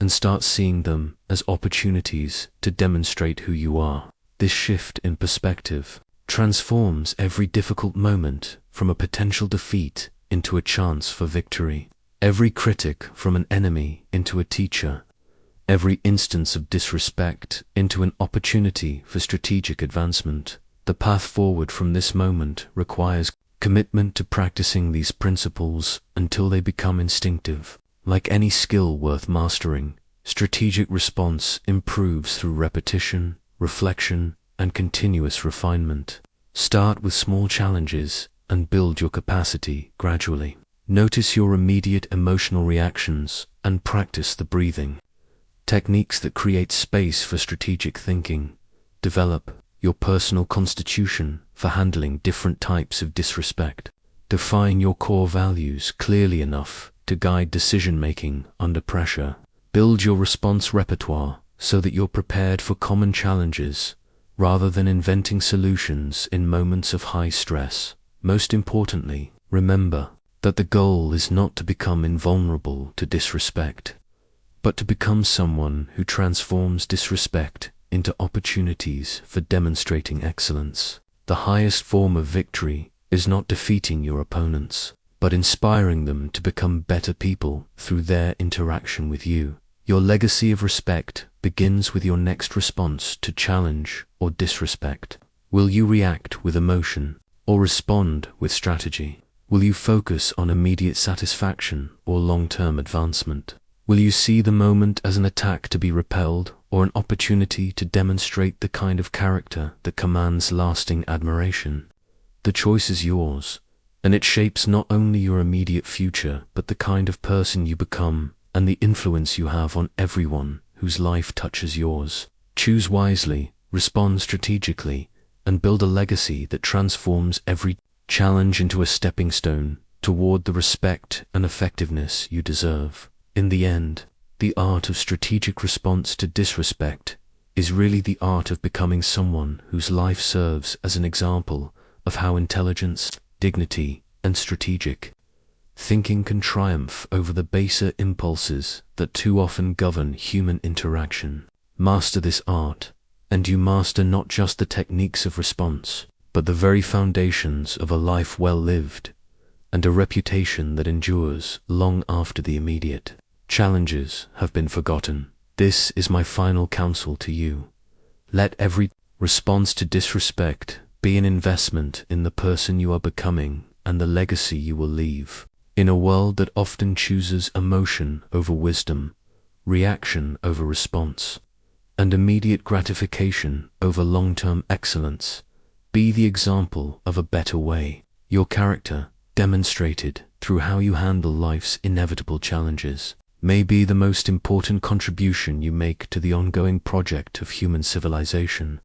and start seeing them as opportunities to demonstrate who you are. This shift in perspective transforms every difficult moment from a potential defeat into a chance for victory, every critic from an enemy into a teacher, every instance of disrespect into an opportunity for strategic advancement. The path forward from this moment requires commitment to practicing these principles until they become instinctive. Like any skill worth mastering, strategic response improves through repetition, reflection, and continuous refinement. Start with small challenges and build your capacity gradually. Notice your immediate emotional reactions and practice the breathing techniques that create space for strategic thinking. Develop your personal constitution for handling different types of disrespect. Define your core values clearly enough to guide decision-making under pressure. Build your response repertoire so that you're prepared for common challenges rather than inventing solutions in moments of high stress. Most importantly, remember that the goal is not to become invulnerable to disrespect, but to become someone who transforms disrespect into opportunities for demonstrating excellence. The highest form of victory is not defeating your opponents, but inspiring them to become better people through their interaction with you. Your legacy of respect begins with your next response to challenge or disrespect. Will you react with emotion or respond with strategy? Will you focus on immediate satisfaction or long-term advancement? Will you see the moment as an attack to be repelled or an opportunity to demonstrate the kind of character that commands lasting admiration? The choice is yours, and it shapes not only your immediate future but the kind of person you become and the influence you have on everyone whose life touches yours. Choose wisely, respond strategically, and build a legacy that transforms every challenge into a stepping stone toward the respect and effectiveness you deserve. In the end, the art of strategic response to disrespect is really the art of becoming someone whose life serves as an example of how intelligence, dignity, and strategic thinking can triumph over the baser impulses that too often govern human interaction. Master this art, and you master not just the techniques of response, but the very foundations of a life well lived and a reputation that endures long after the immediate challenges have been forgotten. This is my final counsel to you. Let every response to disrespect be an investment in the person you are becoming and the legacy you will leave. In a world that often chooses emotion over wisdom, reaction over response, and immediate gratification over long-term excellence, be the example of a better way. Your character, demonstrated through how you handle life's inevitable challenges, may be the most important contribution you make to the ongoing project of human civilization.